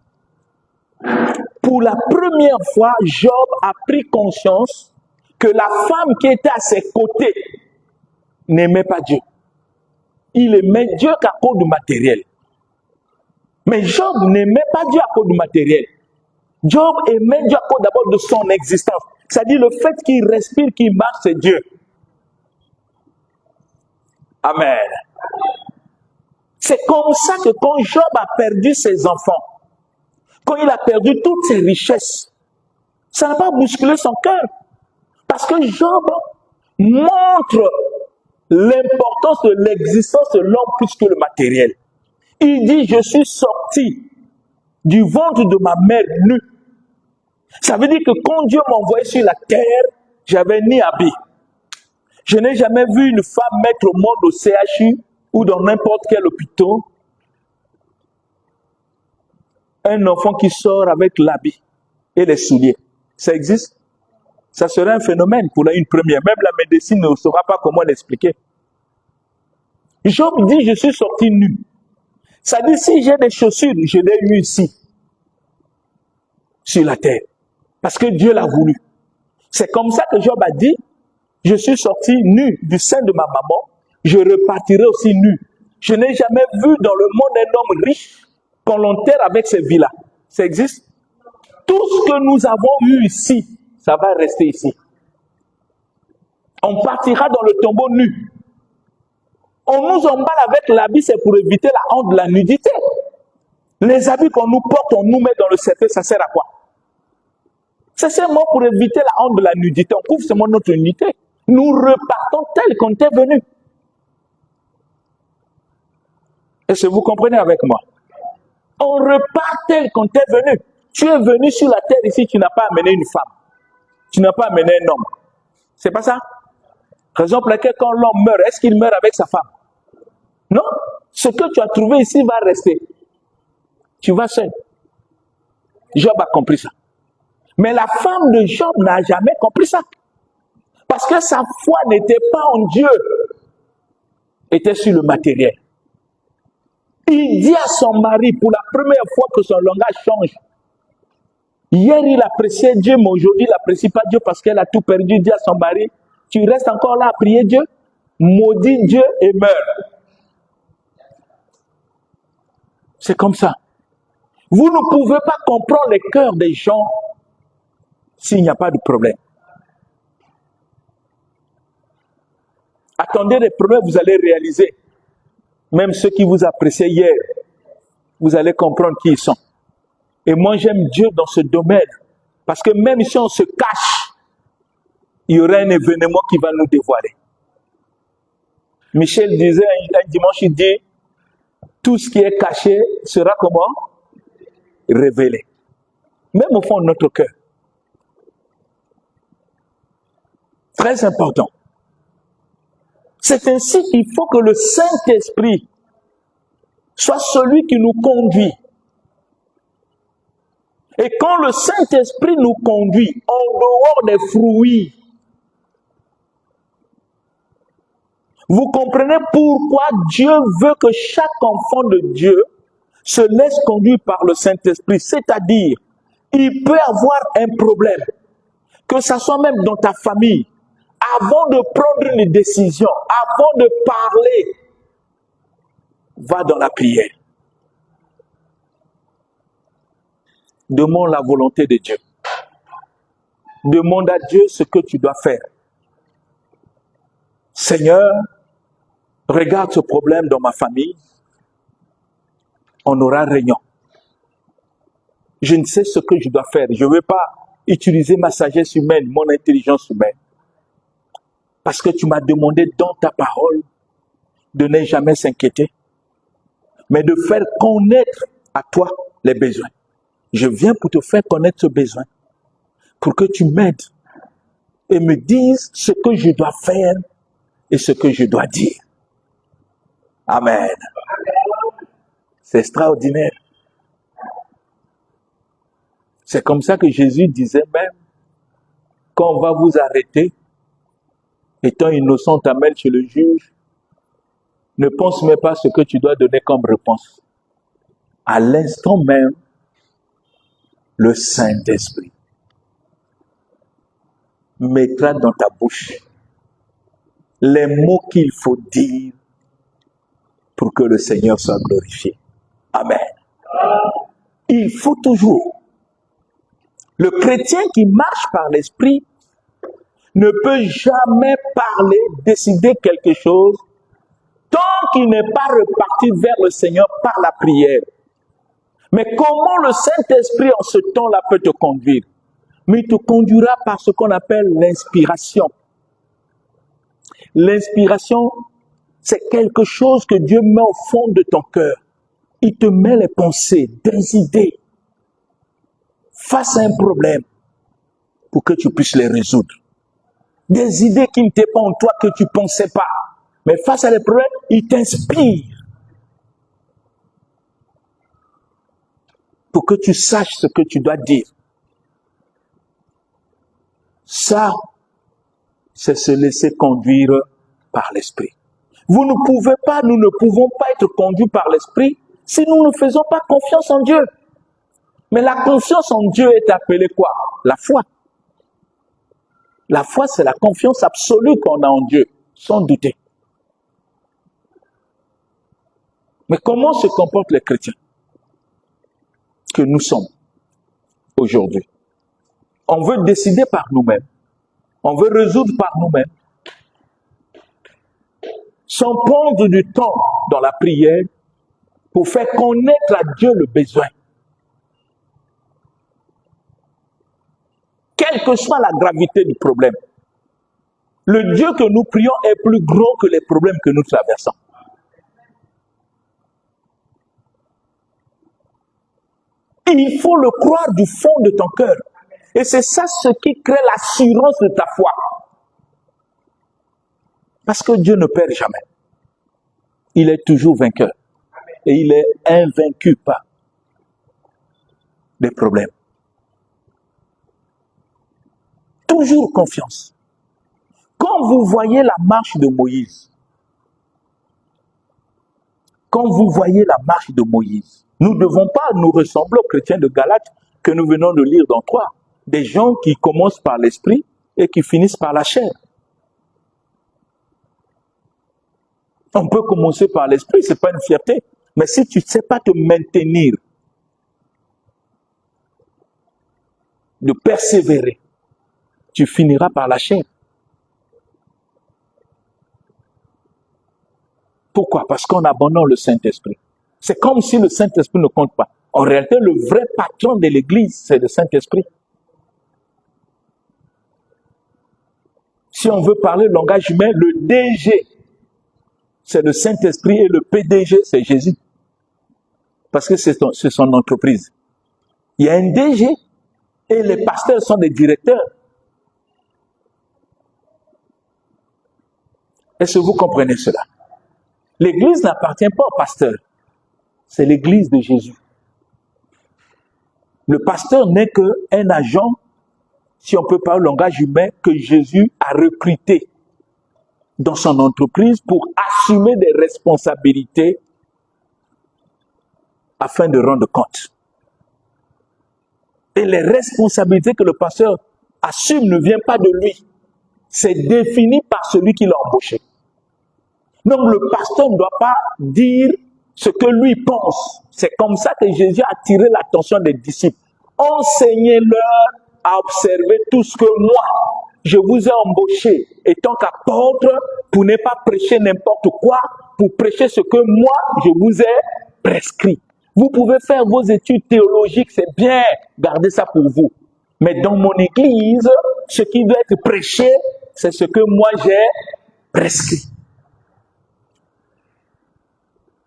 pour la première fois, Job a pris conscience que la femme qui était à ses côtés n'aimait pas Dieu. Il aimait Dieu qu'à cause du matériel. Mais Job n'aimait pas Dieu à cause du matériel. Job aimait Dieu à cause d'abord de son existence. C'est-à-dire le fait qu'il respire, qu'il marche, c'est Dieu. Amen. C'est comme ça que quand Job a perdu ses enfants, quand il a perdu toutes ses richesses, ça n'a pas bousculé son cœur. Parce que Job montre l'importance de l'existence de l'homme plus que le matériel. Il dit, je suis sorti du ventre de ma mère nue. Ça veut dire que quand Dieu m'a envoyé sur la terre, j'avais ni habit. Je n'ai jamais vu une femme mettre au monde au CHU ou dans n'importe quel hôpital un enfant qui sort avec l'habit et les souliers. Ça existe? Ça serait un phénomène pour une première. Même la médecine ne saura pas comment l'expliquer. Job dit, je suis sorti nu. Ça dit, si j'ai des chaussures, je les ai eues ici, sur la terre. Parce que Dieu l'a voulu. C'est comme ça que Job a dit, je suis sorti nu du sein de ma maman, je repartirai aussi nu. Je n'ai jamais vu dans le monde un homme riche qu'on l'enterre avec ses villas. Ça existe? Tout ce que nous avons eu ici, ça va rester ici. On partira dans le tombeau nu. On nous emballe avec l'habit, c'est pour éviter la honte de la nudité. Les habits qu'on nous porte, on nous met dans le cercueil, ça sert à quoi? C'est seulement pour éviter la honte de la nudité. On couvre seulement notre nudité. Nous repartons tel qu'on était venu. Est-ce que vous comprenez avec moi? On repart tel qu'on était venu. Tu es venu sur la terre ici, tu n'as pas amené une femme. Tu n'as pas amené un homme. C'est pas ça? Raison pour laquelle quand l'homme meurt, est-ce qu'il meurt avec sa femme? Non. Ce que tu as trouvé ici va rester. Tu vas seul. Job a compris ça. Mais la femme de Job n'a jamais compris ça. Parce que sa foi n'était pas en Dieu. Était sur le matériel. Il dit à son mari pour la première fois que son langage change. Hier, il appréciait Dieu, mais aujourd'hui, il n'apprécie pas Dieu parce qu'elle a tout perdu. Il dit à son mari, tu restes encore là à prier Dieu? Maudis Dieu et meurs. C'est comme ça. Vous ne pouvez pas comprendre les cœurs des gens s'il n'y a pas de problème. Attendez les problèmes, vous allez réaliser. Même ceux qui vous appréciaient hier, vous allez comprendre qui ils sont. Et moi, j'aime Dieu dans ce domaine. Parce que même si on se cache, il y aura un événement qui va nous dévoiler. Michel disait un dimanche, il dit, tout ce qui est caché sera comment? Révélé. Même au fond de notre cœur. Très important. C'est ainsi qu'il faut que le Saint-Esprit soit celui qui nous conduit. Et quand le Saint-Esprit nous conduit en dehors des fruits, vous comprenez pourquoi Dieu veut que chaque enfant de Dieu se laisse conduire par le Saint-Esprit. C'est-à-dire, il peut avoir un problème, que ça soit même dans ta famille. Avant de prendre une décision, avant de parler, va dans la prière. Demande la volonté de Dieu. Demande à Dieu ce que tu dois faire. Seigneur, regarde ce problème dans ma famille. On aura réunion. Je ne sais ce que je dois faire. Je ne veux pas utiliser ma sagesse humaine, mon intelligence humaine. Parce que tu m'as demandé dans ta parole de ne jamais s'inquiéter, mais de faire connaître à toi les besoins. Je viens pour te faire connaître ce besoin, pour que tu m'aides et me dises ce que je dois faire et ce que je dois dire. Amen. C'est extraordinaire. C'est comme ça que Jésus disait même, quand on va vous arrêter, étant innocent, t'amène chez le juge, ne pense même pas ce que tu dois donner comme réponse. À l'instant même, le Saint-Esprit mettra dans ta bouche les mots qu'il faut dire pour que le Seigneur soit glorifié. Amen. Il faut toujours. Le chrétien qui marche par l'Esprit ne peut jamais parler, décider quelque chose tant qu'il n'est pas reparti vers le Seigneur par la prière. Mais comment le Saint-Esprit en ce temps-là peut te conduire? Mais il te conduira par ce qu'on appelle l'inspiration. L'inspiration, c'est quelque chose que Dieu met au fond de ton cœur. Il te met les pensées, des idées, face à un problème, pour que tu puisses les résoudre. Des idées qui n'étaient pas en toi, que tu ne pensais pas. Mais face à des problèmes, il t'inspire. Pour que tu saches ce que tu dois dire. Ça, c'est se laisser conduire par l'Esprit. Vous ne pouvez pas, nous ne pouvons pas être conduits par l'Esprit si nous ne faisons pas confiance en Dieu. Mais la confiance en Dieu est appelée quoi? La foi. La foi, c'est la confiance absolue qu'on a en Dieu, sans douter. Mais comment se comportent les chrétiens que nous sommes? aujourd'hui. On veut décider par nous-mêmes. On veut résoudre par nous-mêmes. Sans prendre du temps dans la prière pour faire connaître à Dieu le besoin. Quelle que soit la gravité du problème, le Dieu que nous prions est plus grand que les problèmes que nous traversons. Il faut le croire du fond de ton cœur. Et c'est ça ce qui crée l'assurance de ta foi. Parce que Dieu ne perd jamais. Il est toujours vainqueur. Et il est invaincu par les problèmes. Toujours confiance. Quand vous voyez la marche de Moïse, nous ne devons pas nous ressembler aux chrétiens de Galate que nous venons de lire dans 3. Des gens qui commencent par l'esprit et qui finissent par la chair. On peut commencer par l'esprit, ce n'est pas une fierté. Mais si tu ne sais pas te maintenir, de persévérer, tu finiras par la chair. Pourquoi? Parce qu'on abandonne le Saint-Esprit. C'est comme si le Saint-Esprit ne compte pas. En réalité, le vrai patron de l'Église, c'est le Saint-Esprit. Si on veut parler le langage humain, le DG, c'est le Saint-Esprit et le PDG, c'est Jésus. Parce que c'est son entreprise. Il y a un DG et les pasteurs sont des directeurs. Est-ce que vous comprenez cela? L'Église n'appartient pas au pasteur. C'est l'Église de Jésus. Le pasteur n'est qu'un agent, si on peut parler le langage humain, que Jésus a recruté dans son entreprise pour assumer des responsabilités afin de rendre compte. Et les responsabilités que le pasteur assume ne viennent pas de lui. C'est défini par celui qui l'a embauché. Donc le pasteur ne doit pas dire ce que lui pense. C'est comme ça que Jésus a attiré l'attention des disciples. Enseignez-leur à observer tout ce que moi, je vous ai embauché, étant qu'apôtre, pour ne pas prêcher n'importe quoi, pour prêcher ce que moi, je vous ai prescrit. Vous pouvez faire vos études théologiques, c'est bien, gardez ça pour vous. Mais dans mon église, ce qui doit être prêché, c'est ce que moi j'ai prescrit.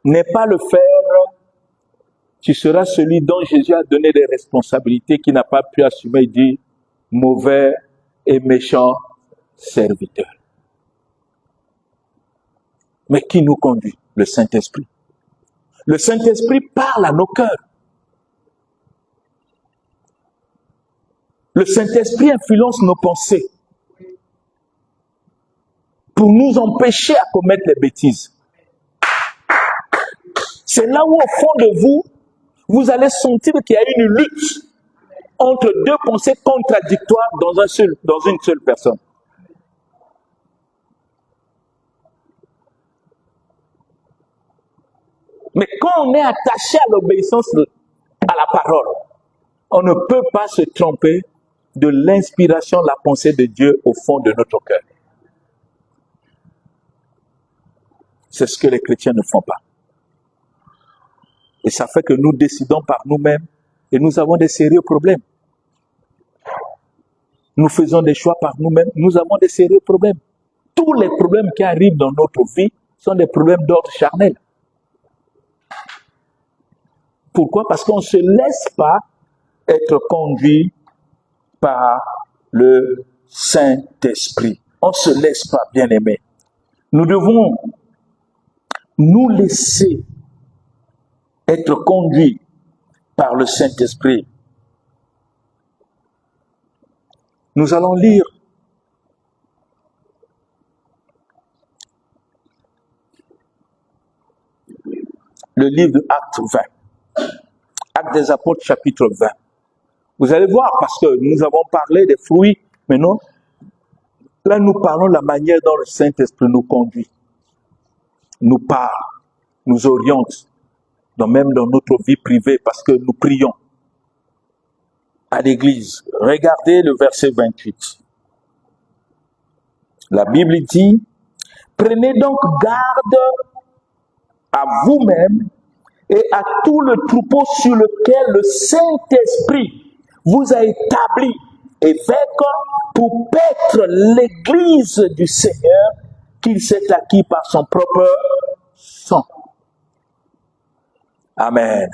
N'est pas le faire, tu seras celui dont Jésus a donné des responsabilités qui n'a pas pu assumer, il dit, mauvais et méchant serviteur. Mais qui nous conduit? Le Saint-Esprit. Le Saint-Esprit parle à nos cœurs. Le Saint-Esprit influence nos pensées pour nous empêcher à commettre les bêtises. C'est là où, au fond de vous, vous allez sentir qu'il y a une lutte entre deux pensées contradictoires dans une seule personne. Mais quand on est attaché à l'obéissance à la parole, on ne peut pas se tromper de l'inspiration, la pensée de Dieu au fond de notre cœur. C'est ce que les chrétiens ne font pas. Et ça fait que nous décidons par nous-mêmes et nous avons des sérieux problèmes. Nous faisons des choix par nous-mêmes, nous avons des sérieux problèmes. Tous les problèmes qui arrivent dans notre vie sont des problèmes d'ordre charnel. Pourquoi? Parce qu'on ne se laisse pas être conduit par le Saint-Esprit. On ne se laisse pas, bien-aimés. Nous devons nous laisser être conduits par le Saint-Esprit. Nous allons lire le livre de Actes 20. Actes des Apôtres, chapitre 20. Vous allez voir, parce que nous avons parlé des fruits, mais non, là nous parlons de la manière dont le Saint-Esprit nous conduit, nous parle, nous oriente, même dans notre vie privée, parce que nous prions. à l'Église. Regardez le verset 28. La Bible dit, « Prenez donc garde à vous-même et à tout le troupeau sur lequel le Saint-Esprit vous a établi évêque pour paître l'Église du Seigneur qu'il s'est acquis par son propre sang. » Amen.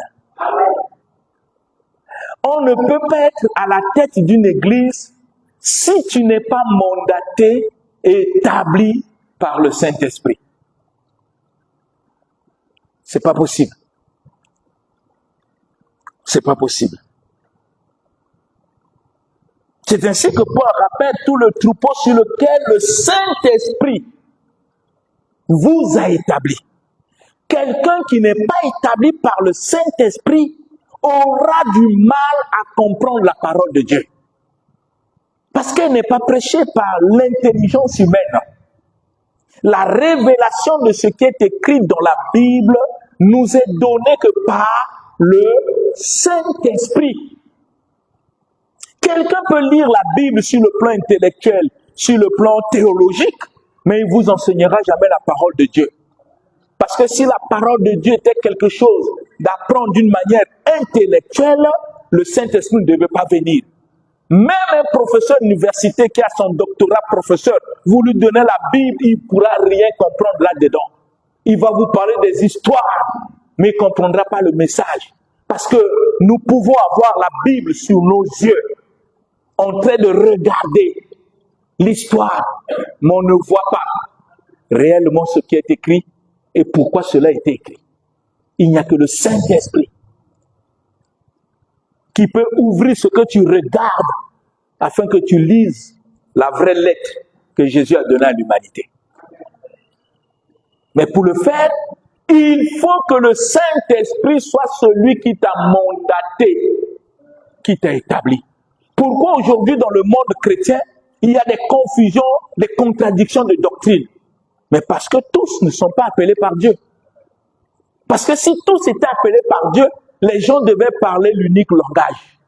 On ne peut pas être à la tête d'une église si tu n'es pas mandaté et établi par le Saint-Esprit. C'est pas possible. C'est pas possible. C'est ainsi que Paul rappelle tout le troupeau sur lequel le Saint-Esprit vous a établi. Quelqu'un qui n'est pas établi par le Saint-Esprit aura du mal à comprendre la parole de Dieu. Parce qu'elle n'est pas prêchée par l'intelligence humaine. La révélation de ce qui est écrit dans la Bible nous est donnée que par le Saint-Esprit. Quelqu'un peut lire la Bible sur le plan intellectuel, sur le plan théologique, mais il ne vous enseignera jamais la parole de Dieu. Parce que si la parole de Dieu était quelque chose d'apprendre d'une manière intellectuelle, le Saint-Esprit ne devait pas venir. Même un professeur d'université qui a son doctorat professeur, vous lui donnez la Bible, il ne pourra rien comprendre là-dedans. Il va vous parler des histoires, mais il ne comprendra pas le message. Parce que nous pouvons avoir la Bible sur nos yeux, en train de regarder l'histoire, mais on ne voit pas réellement ce qui est écrit et pourquoi cela a été écrit. Il n'y a que le Saint-Esprit qui peut ouvrir ce que tu regardes afin que tu lises la vraie lettre que Jésus a donnée à l'humanité. Mais pour le faire, il faut que le Saint-Esprit soit celui qui t'a mandaté, qui t'a établi. Pourquoi aujourd'hui dans le monde chrétien, il y a des confusions, des contradictions de doctrine? Mais parce que tous ne sont pas appelés par Dieu. Parce que si tous étaient appelés par Dieu, les gens devaient parler l'unique langage.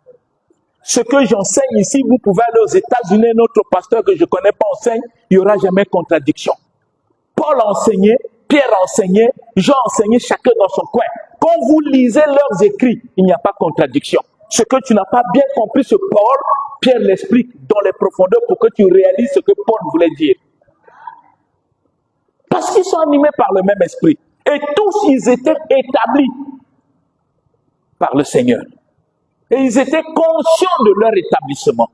Ce que j'enseigne ici, vous pouvez aller aux États-Unis, notre pasteur que je ne connais pas enseigne, il n'y aura jamais contradiction. Paul a enseigné, Pierre a enseigné, Jean a enseigné, chacun dans son coin. Quand vous lisez leurs écrits, il n'y a pas contradiction. Ce que tu n'as pas bien compris sur Paul, Pierre l'explique dans les profondeurs pour que tu réalises ce que Paul voulait dire. Parce qu'ils sont animés par le même esprit. Et tous, ils étaient établis par le Seigneur. Et ils étaient conscients de leur établissement.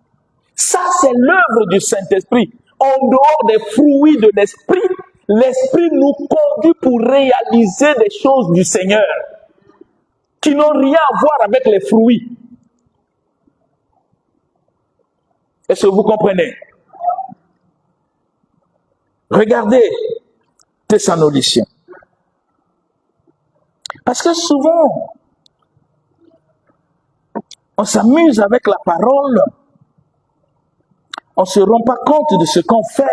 Ça, c'est l'œuvre du Saint-Esprit. En dehors des fruits de l'Esprit, l'Esprit nous conduit pour réaliser des choses du Seigneur qui n'ont rien à voir avec les fruits. Est-ce que vous comprenez? Regardez Thessaloniciens. Parce que souvent, on s'amuse avec la parole, on ne se rend pas compte de ce qu'on fait.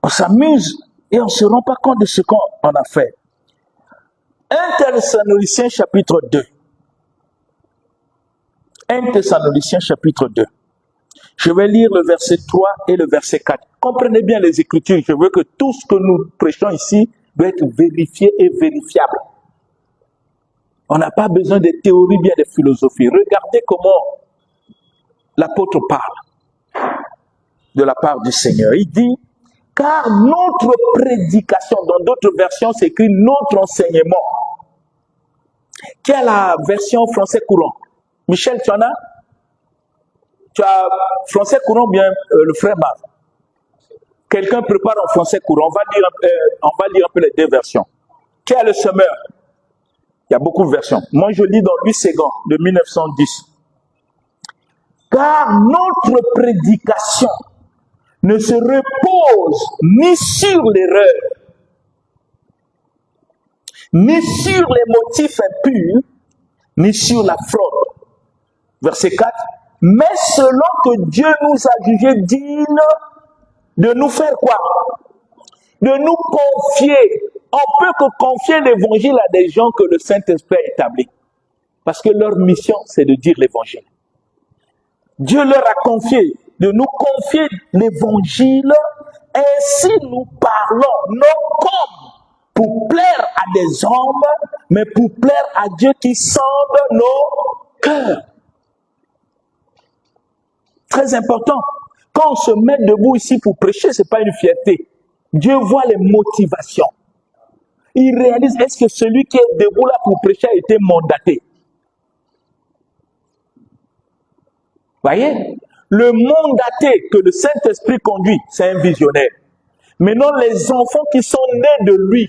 On s'amuse et on ne se rend pas compte de ce qu'on a fait. 1 Thessaloniciens chapitre 2. 1 Thessaloniciens chapitre 2. Je vais lire le verset 3 et le verset 4. Comprenez bien les Écritures. Je veux que tout ce que nous prêchons ici doit être vérifié et vérifiable. On n'a pas besoin de théories, bien de philosophie. Regardez comment l'apôtre parle de la part du Seigneur. Il dit, car notre prédication, dans d'autres versions, c'est écrit notre enseignement. Quelle est la version français courant? Michel, tu en as? Tu as français courant bien le frère Marc? Quelqu'un prépare en français courant. On va lire un peu les deux versions. Qui a le semeur? Il y a beaucoup de versions. Moi, je lis dans Louis Ségan de 1910. Car notre prédication ne se repose ni sur l'erreur, ni sur les motifs impurs, ni sur la fraude. Verset 4. Mais selon que Dieu nous a jugés dignes de nous faire quoi? De nous confier On peut que confier l'évangile à des gens que le Saint-Esprit a établis. Parce que leur mission, c'est de dire l'évangile. Dieu leur a confié, de nous confier l'évangile. Ainsi nous parlons, non comme pour plaire à des hommes, mais pour plaire à Dieu qui sonde nos cœurs. Très important. Quand on se met debout ici pour prêcher, ce n'est pas une fierté. Dieu voit les motivations. Il réalise, est-ce que celui qui est debout là pour prêcher a été mandaté? Voyez? Le mandaté que le Saint-Esprit conduit, c'est un visionnaire. Maintenant, les enfants qui sont nés de lui,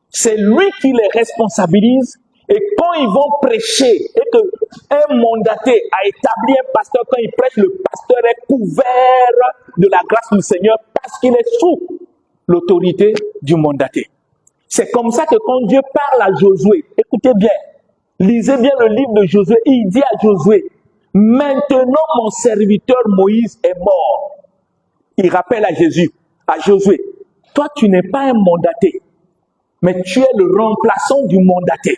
c'est lui qui les responsabilise. Et quand ils vont prêcher, et qu'un mandaté a établi un pasteur, quand il prêche, le pasteur est couvert de la grâce du Seigneur parce qu'il est sous l'autorité du mandaté. C'est comme ça que quand Dieu parle à Josué, écoutez bien, lisez bien le livre de Josué, il dit à Josué, maintenant mon serviteur Moïse est mort. Il rappelle à Jésus, à Josué, toi tu n'es pas un mandaté, mais tu es le remplaçant du mandaté.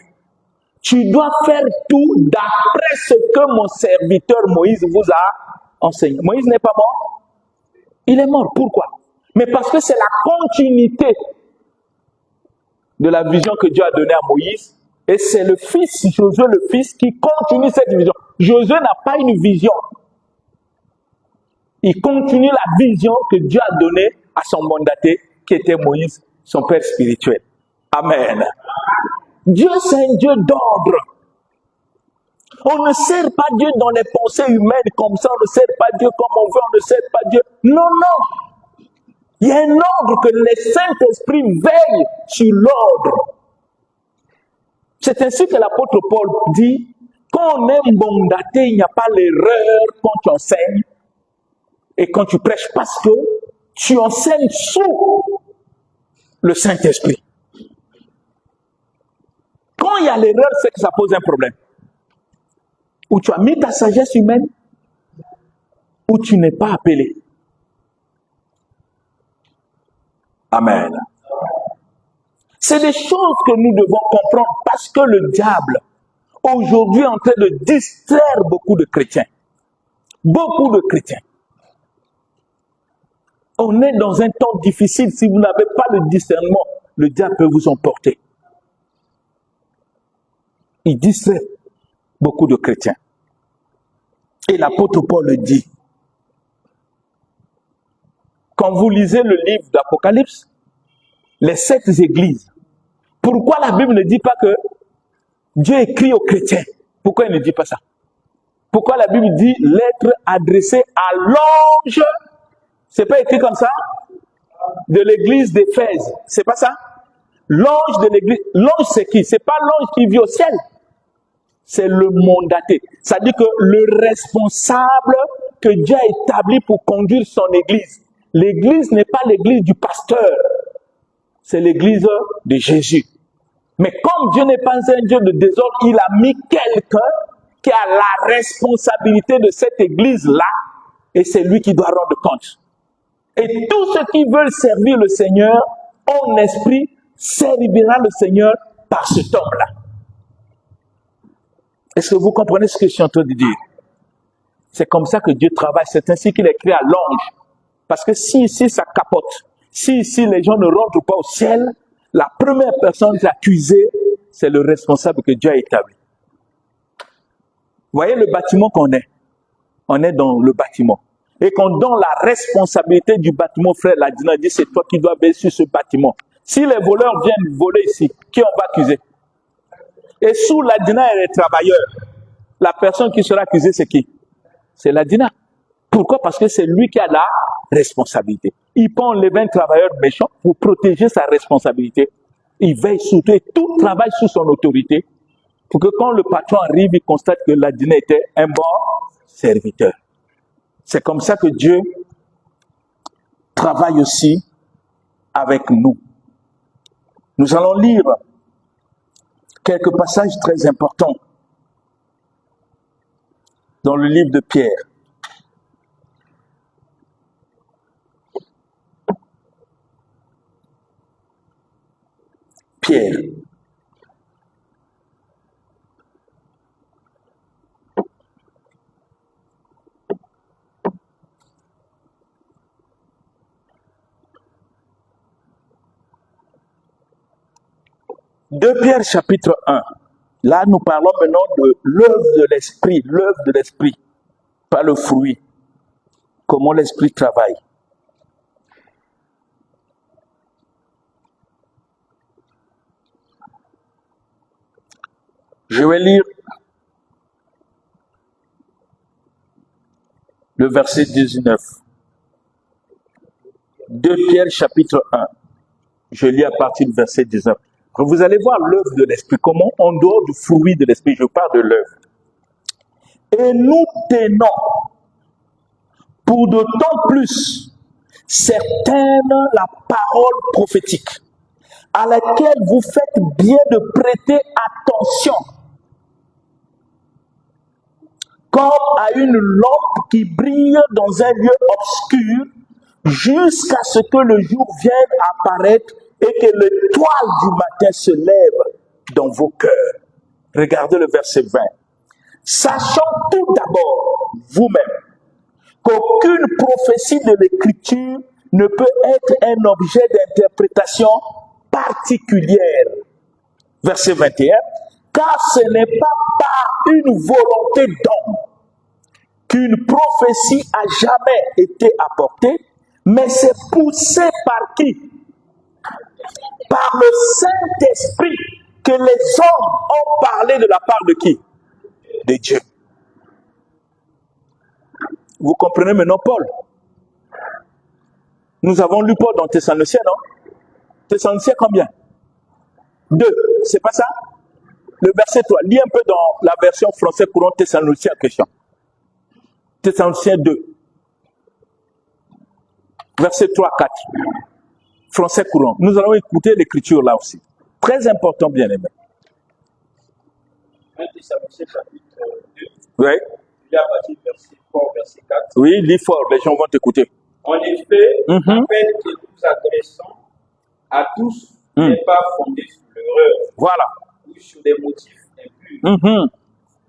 Tu dois faire tout d'après ce que mon serviteur Moïse vous a enseigné. Moïse n'est pas mort. Il est mort. Pourquoi? Mais parce que c'est la continuité de la vision que Dieu a donnée à Moïse. Et c'est le fils, Josué le fils, qui continue cette vision. Josué n'a pas une vision. Il continue la vision que Dieu a donnée à son mandaté, qui était Moïse, son père spirituel. Amen. Dieu, c'est un Dieu d'ordre. On ne sert pas Dieu dans les pensées humaines comme ça, on ne sert pas Dieu comme on veut, on ne sert pas Dieu. Non, non. Il y a un ordre que le Saint-Esprit veille sur l'ordre. C'est ainsi que l'apôtre Paul dit, quand on est mandaté, il n'y a pas l'erreur quand tu enseignes et quand tu prêches, parce que tu enseignes sous le Saint-Esprit. Quand il y a l'erreur, c'est que ça pose un problème. Où tu as mis ta sagesse humaine, où tu n'es pas appelé. Amen. C'est des choses que nous devons comprendre parce que le diable, aujourd'hui, est en train de distraire beaucoup de chrétiens. Beaucoup de chrétiens. On est dans un temps difficile. Si vous n'avez pas le discernement, le diable peut vous emporter. Il distrait beaucoup de chrétiens. Et l'apôtre Paul le dit. Quand vous lisez le livre d'Apocalypse, les 7 églises, pourquoi la Bible ne dit pas que Dieu écrit aux chrétiens? Pourquoi il ne dit pas ça? Pourquoi la Bible dit lettre adressée à l'ange? C'est pas écrit comme ça? De l'église d'Éphèse. C'est pas ça? L'ange de l'église. L'ange c'est qui? C'est pas l'ange qui vit au ciel. C'est le mandaté. C'est-à-dire que le responsable que Dieu a établi pour conduire son église. L'église n'est pas l'église du pasteur. C'est l'église de Jésus. Mais comme Dieu n'est pas un Dieu de désordre, il a mis quelqu'un qui a la responsabilité de cette église-là, et c'est lui qui doit rendre compte. Et tous ceux qui veulent servir le Seigneur, en esprit, servira le Seigneur par cet homme-là. Est-ce que vous comprenez ce que je suis en train de dire? C'est comme ça que Dieu travaille. C'est ainsi qu'il écrit à l'ange. Parce que si ici ça capote, si ici les gens ne rentrent pas au ciel, la première personne accusée, c'est le responsable que Dieu a établi. Vous voyez le bâtiment qu'on est? On est dans le bâtiment. Et qu'on donne la responsabilité du bâtiment, frère Ladina dit, c'est toi qui dois veiller sur ce bâtiment. Si les voleurs viennent voler ici, qui on va accuser? Et sous Ladina et les travailleurs, la personne qui sera accusée, c'est qui? C'est Ladina. Pourquoi? Parce que c'est lui qui a la responsabilité. Il peut enlever un travailleur méchant pour protéger sa responsabilité. Il veille surtout et tout travaille sous son autorité pour que quand le patron arrive, il constate que Ladina était un bon serviteur. C'est comme ça que Dieu travaille aussi avec nous. Nous allons lire quelques passages très importants dans le livre de Pierre. Pierre. De Pierre chapitre 1. Là, nous parlons maintenant de l'œuvre de l'esprit, pas le fruit. Comment l'esprit travaille. Je vais lire le verset 19. De Pierre chapitre 1. Je lis à partir du verset 19. Vous allez voir l'œuvre de l'esprit, comment en dehors du fruit de l'esprit, je parle de l'œuvre. Et nous tenons pour d'autant plus certaine la parole prophétique, à laquelle vous faites bien de prêter attention, comme à une lampe qui brille dans un lieu obscur, jusqu'à ce que le jour vienne apparaître et que l'étoile du matin se lève dans vos cœurs. Regardez le verset 20. Sachant tout d'abord, vous-même, qu'aucune prophétie de l'Écriture ne peut être un objet d'interprétation particulière. Verset 21. Car ce n'est pas par une volonté d'homme qu'une prophétie a jamais été apportée, mais c'est poussé par qui? Par le Saint-Esprit que les hommes ont parlé de la part de qui? De Dieu. Vous comprenez maintenant Paul? Nous avons lu Paul dans Thessaloniciens, non? Thessaloniciens combien? 2, c'est pas ça? Le verset 3, lis un peu dans la version français courant Thessaloniciens en question. Thessaloniciens 2. Verset 3, 4. Français courant. Nous allons écouter l'écriture là aussi. Très important, bien aimé. 1 Thessaloniciens chapitre 2. Oui. Il y a à partir du verset 3 au verset 4. Oui, lis fort, les gens vont t'écouter. En effet, l'appel que nous adressons à tous n'est pas fondé sur l'erreur Voilà. ou sur des motifs impurs.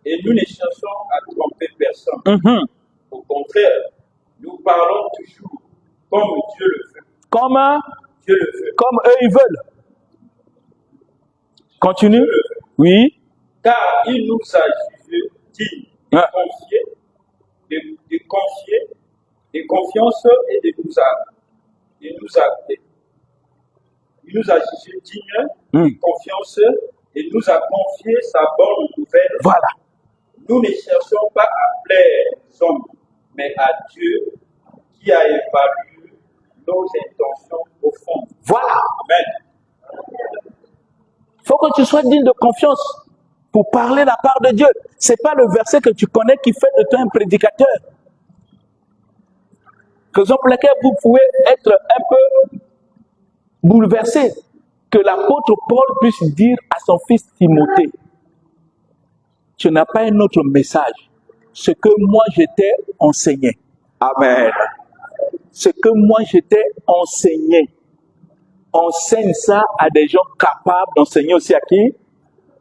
Et nous ne cherchons à tromper personne. Au contraire, nous parlons toujours comme Dieu le veut. Comme Dieu le veut. Comme eux, ils veulent. Continue. Dieu le veut. Oui. Car il nous a jugés dignes de confier, de confiance et de nous il nous a jugés dignes de confiance et nous a confié sa bonne nouvelle. Voilà. Nous ne cherchons pas à plaire aux hommes, mais à Dieu qui a évalué nos intentions profondes. Voilà. Amen. Il faut que tu sois digne de confiance pour parler la part de Dieu. Ce n'est pas le verset que tu connais qui fait de toi un prédicateur. Raison pour laquelle vous pouvez être un peu bouleversé. Que l'apôtre Paul puisse dire à son fils Timothée, tu n'as pas un autre message. Ce que moi j'étais enseigné. Amen. Ce que moi j'étais enseigné. Enseigne ça à des gens capables d'enseigner aussi à qui?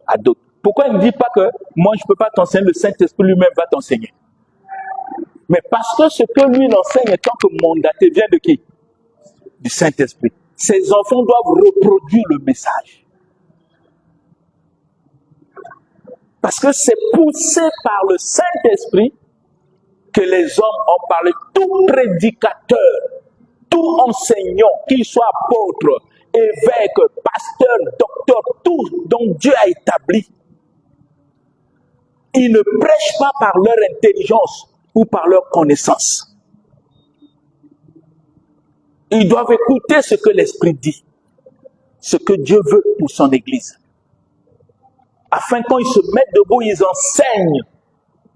À d'autres. Pourquoi il ne dit pas que moi je ne peux pas t'enseigner, le Saint-Esprit lui-même va t'enseigner? Mais parce que ce que lui l'enseigne en tant que mandaté vient de qui? Du Saint-Esprit. Ses enfants doivent reproduire le message. Parce que c'est poussé par le Saint-Esprit que les hommes ont parlé. Tout prédicateur, tout enseignant, qu'il soit apôtre, évêque, pasteur, docteur, tout dont Dieu a établi, ils ne prêchent pas par leur intelligence ou par leur connaissance. Ils doivent écouter ce que l'Esprit dit, ce que Dieu veut pour son Église. Afin quand ils se mettent debout, ils enseignent,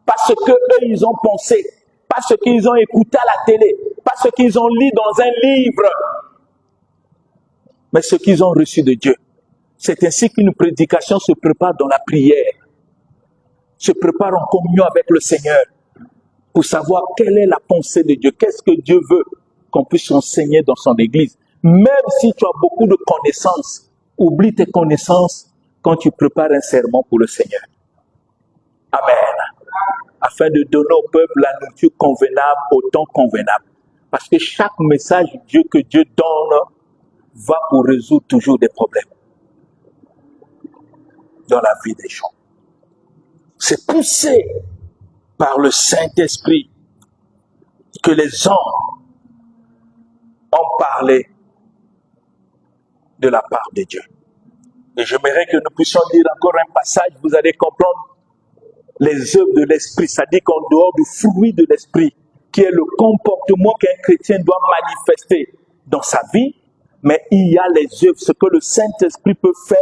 pas ce qu'eux ils ont pensé, pas ce qu'ils ont écouté à la télé, pas ce qu'ils ont lu dans un livre, mais ce qu'ils ont reçu de Dieu. C'est ainsi qu'une prédication se prépare dans la prière, se prépare en communion avec le Seigneur, pour savoir quelle est la pensée de Dieu, qu'est-ce que Dieu veut qu'on puisse enseigner dans son Église. Même si tu as beaucoup de connaissances, Oublie tes connaissances quand tu prépares un sermon pour le Seigneur. Amen. Afin de donner au peuple la nourriture convenable au temps convenable. Parce que chaque message que Dieu donne va pour résoudre toujours des problèmes dans la vie des gens. C'est poussé par le Saint-Esprit que les hommes ont parlé de la part de Dieu. Et j'aimerais que nous puissions lire encore un passage, vous allez comprendre les œuvres de l'Esprit. Ça dit qu'en dehors du fruit de l'Esprit, qui est le comportement qu'un chrétien doit manifester dans sa vie, mais il y a les œuvres, ce que le Saint-Esprit peut faire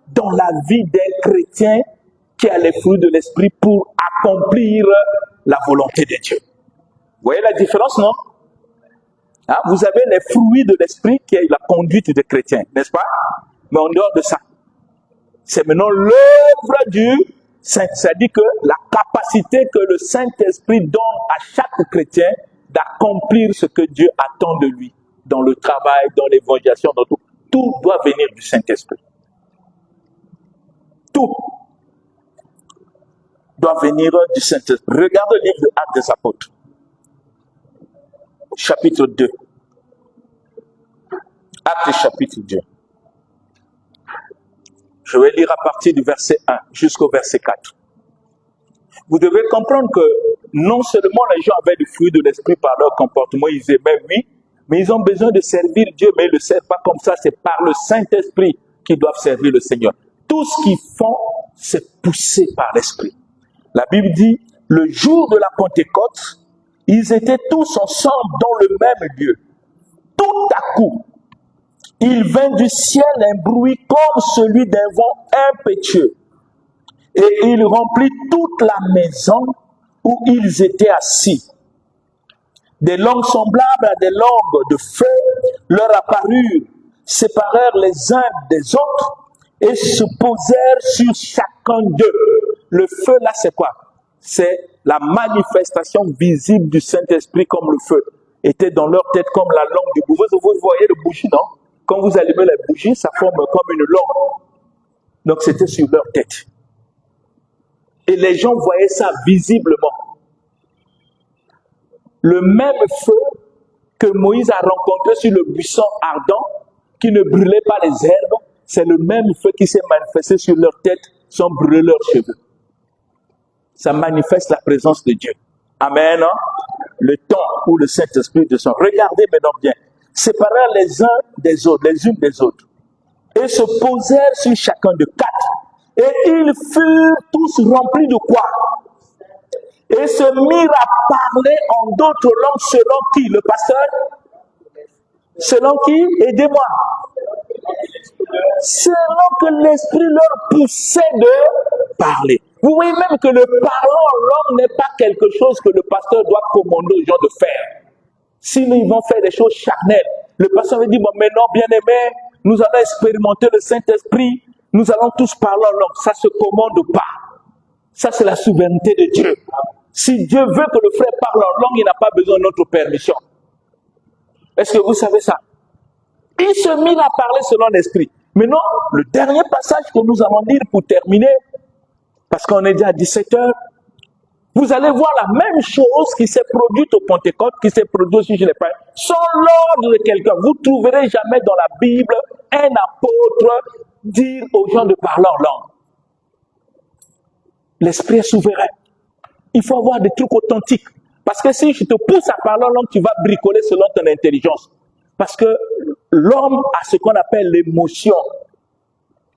dans la vie d'un chrétien qui a les fruits de l'Esprit pour accomplir la volonté de Dieu. Vous voyez la différence, non? Hein? Vous avez les fruits de l'Esprit qui est la conduite des chrétiens, n'est-ce pas? Mais en dehors de ça, c'est maintenant l'œuvre du Saint. Ça dit que la capacité que le Saint-Esprit donne à chaque chrétien d'accomplir ce que Dieu attend de lui, dans le travail, dans l'évangélisation, dans tout. Tout doit venir du Saint-Esprit. Tout doit venir du Saint-Esprit. Regarde le livre de Actes des Apôtres, chapitre 2. Actes chapitre 2. Je vais lire à partir du verset 1 jusqu'au verset 4. Vous devez comprendre que non seulement les gens avaient du fruit de l'Esprit par leur comportement, ils aimaient, oui, mais ils ont besoin de servir Dieu, mais ils ne le servent pas comme ça, c'est par le Saint-Esprit qu'ils doivent servir le Seigneur. Tout ce qu'ils font, c'est poussé par l'Esprit. La Bible dit, le jour de la Pentecôte, ils étaient tous ensemble dans le même lieu. Tout à coup, il vint du ciel un bruit comme celui d'un vent impétueux. Et il remplit toute la maison où ils étaient assis. Des langues semblables à des langues de feu leur apparurent, séparèrent les uns des autres et se posèrent sur chacun d'eux. Le feu là c'est quoi? C'est la manifestation visible du Saint-Esprit comme le feu. Était dans leur tête comme la langue du bougie. Vous voyez le bougie, non? Quand vous allumez la bougie, ça forme comme une langue. Donc c'était sur leur tête. Et les gens voyaient ça visiblement. Le même feu que Moïse a rencontré sur le buisson ardent, qui ne brûlait pas les herbes, c'est le même feu qui s'est manifesté sur leur tête sans brûler leurs cheveux. Ça manifeste la présence de Dieu. Amen. Hein? Le temps où le Saint-Esprit descend. Regardez maintenant bien. Séparèrent les uns des autres, les unes des autres. Et se posèrent sur chacun de quatre. Et ils furent tous remplis de quoi? Et se mirent à parler en d'autres langues selon qui? Le pasteur? Selon qui? Aidez-moi. Selon que l'Esprit leur poussait de parler. Vous voyez même que le parler en langue n'est pas quelque chose que le pasteur doit commander aux gens de faire. Sinon, ils vont faire des choses charnelles. Le pasteur veut dire, bon, maintenant, bien-aimé, nous allons expérimenter le Saint-Esprit, nous allons tous parler en langue. Ça ne se commande pas. Ça, c'est la souveraineté de Dieu. Si Dieu veut que le frère parle en langue, il n'a pas besoin de notre permission. Est-ce que vous savez ça? Il se mit à parler selon l'Esprit. Maintenant, le dernier passage que nous allons lire pour terminer, parce qu'on est déjà à 17h, vous allez voir la même chose qui s'est produite au Pentecôte, qui s'est produite aussi chez les frères, sans l'ordre de quelqu'un. Vous ne trouverez jamais dans la Bible un apôtre dire aux gens de parler en langue. L'Esprit est souverain. Il faut avoir des trucs authentiques. Parce que si je te pousse à parler en langue, tu vas bricoler selon ton intelligence. Parce que l'homme a ce qu'on appelle l'émotion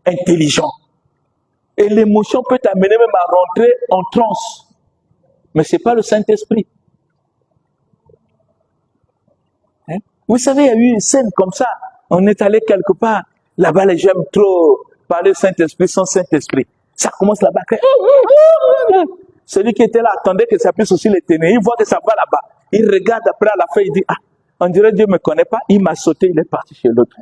intelligente. Et l'émotion peut t'amener même à rentrer en transe. Mais ce n'est pas le Saint-Esprit. Hein? Vous savez, il y a eu une scène comme ça. On est allé quelque part. Là-bas, les gens aiment trop parler Saint-Esprit sans Saint-Esprit. Ça commence là-bas. Celui qui était là attendait que ça puisse aussi les tenir. Il voit que ça va là-bas. Il regarde après à la fin, il dit, ah, on dirait Dieu ne me connaît pas. Il m'a sauté, il est parti chez l'autre.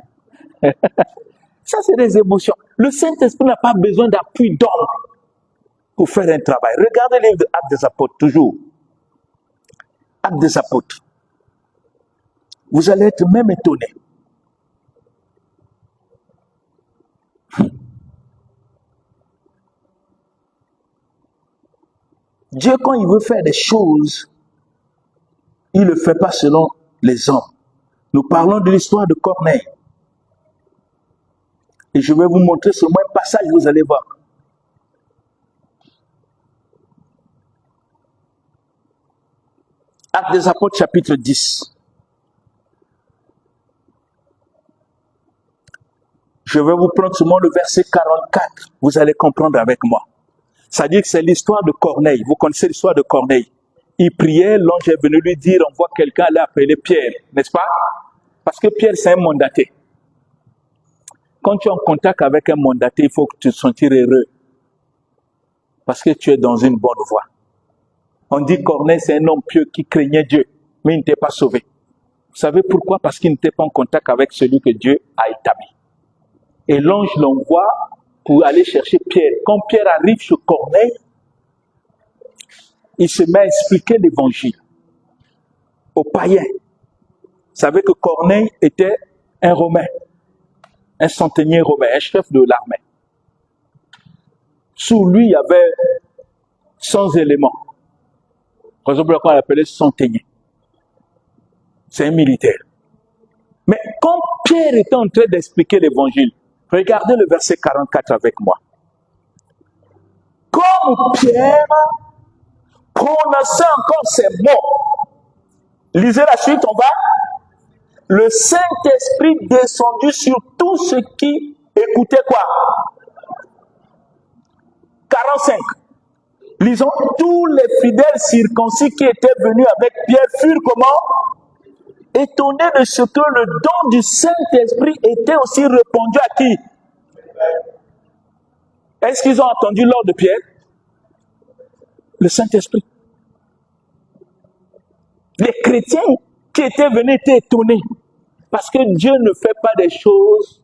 Ça, c'est des émotions. Le Saint-Esprit n'a pas besoin d'appui d'homme pour faire un travail. Regardez le livre de Actes des Apôtres, toujours. Actes des Apôtres. Vous allez être même étonné. Dieu, quand il veut faire des choses, il ne le fait pas selon les hommes. Nous parlons de l'histoire de Corneille. Et je vais vous montrer seulement un passage, vous allez voir. Actes des Apôtres, chapitre 10. Je vais vous prendre seulement le verset 44. Vous allez comprendre avec moi. C'est-à-dire que c'est l'histoire de Corneille. Vous connaissez l'histoire de Corneille. Il priait, l'ange est venu lui dire, envoie quelqu'un aller appeler Pierre, n'est-ce pas? Parce que Pierre, c'est un mandaté. Quand tu es en contact avec un mandaté, il faut que tu te sentes heureux. Parce que tu es dans une bonne voie. On dit Corneille, c'est un homme pieux qui craignait Dieu, mais il n'était pas sauvé. Vous savez pourquoi? Parce qu'il n'était pas en contact avec celui que Dieu a établi. Et l'ange l'envoie pour aller chercher Pierre. Quand Pierre arrive chez Corneille, il se met à expliquer l'évangile aux païens. Vous savez que Corneille était un Romain, un centenier romain, un chef de l'armée. Sous lui, il y avait 100 éléments. Par exemple, on l'appelait centenier. C'est un militaire. Mais quand Pierre était en train d'expliquer l'évangile, regardez le verset 44 avec moi. Comme Pierre prononçait encore ces mots, lisez la suite, on va. Le Saint-Esprit descendu sur tous ceux qui écoutaient quoi? 45. Lisons, tous les fidèles circoncis qui étaient venus avec Pierre furent comment? Étonnés de ce que le don du Saint-Esprit était aussi répandu à qui? Est-ce qu'ils ont entendu l'ordre de Pierre? Le Saint-Esprit. Les chrétiens qui étaient venus étaient étonnés. Parce que Dieu ne fait pas des choses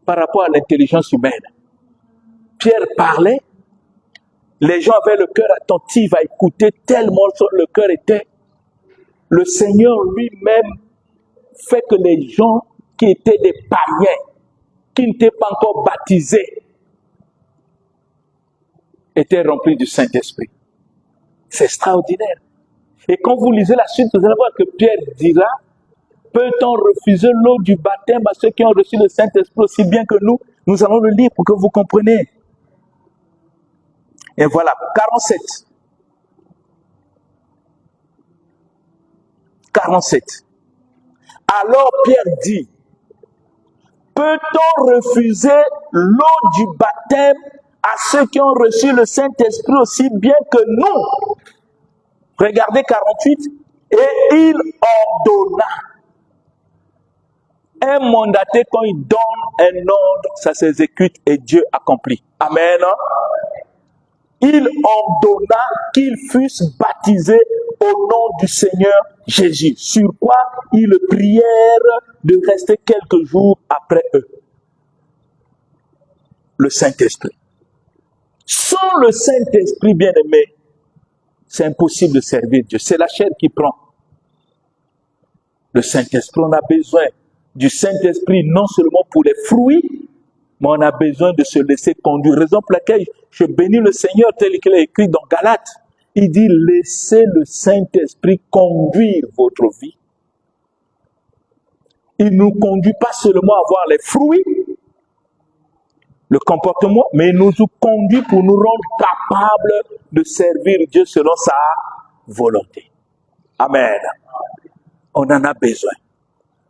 par rapport à l'intelligence humaine. Pierre parlait, les gens avaient le cœur attentif à écouter tellement le cœur était. Le Seigneur lui-même fait que les gens qui étaient des païens, qui n'étaient pas encore baptisés, étaient remplis du Saint-Esprit. C'est extraordinaire. Et quand vous lisez la suite, vous allez voir que Pierre dira, peut-on refuser l'eau du baptême à ceux qui ont reçu le Saint-Esprit aussi bien que nous? Nous allons le lire pour que vous compreniez. Et voilà, 47. 47. Alors Pierre dit, peut-on refuser l'eau du baptême à ceux qui ont reçu le Saint-Esprit aussi bien que nous? Regardez 48. Et il ordonna. Un mandaté, quand il donne un ordre, ça s'exécute et Dieu accomplit. Amen. Il ordonna qu'ils fussent baptisés au nom du Seigneur Jésus. Sur quoi ils le prièrent de rester quelques jours après eux. Le Saint-Esprit. Sans le Saint-Esprit, bien-aimé, c'est impossible de servir Dieu. C'est la chair qui prend. Le Saint-Esprit, on a besoin du Saint-Esprit non seulement pour les fruits, mais on a besoin de se laisser conduire. Raison pour laquelle je bénis le Seigneur tel qu'il est écrit dans Galates. Il dit, laissez le Saint-Esprit conduire votre vie. Il ne nous conduit pas seulement à voir les fruits, le comportement, mais il nous conduit pour nous rendre capables de servir Dieu selon sa volonté. Amen. On en a besoin.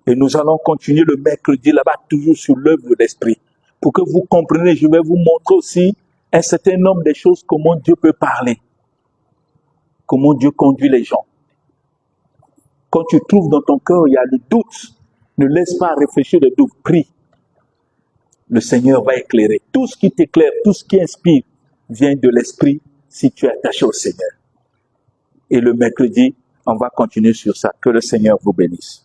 Et nous allons continuer le mercredi là-bas, toujours sur l'œuvre de l'Esprit. Pour que vous compreniez, je vais vous montrer aussi un certain nombre de choses, comment Dieu peut parler. Comment Dieu conduit les gens. Quand tu trouves dans ton cœur, il y a des doutes, ne laisse pas réfléchir de doutes, prie. Le Seigneur va éclairer. Tout ce qui t'éclaire, tout ce qui inspire, vient de l'Esprit si tu es attaché au Seigneur. Et le mercredi, on va continuer sur ça. Que le Seigneur vous bénisse.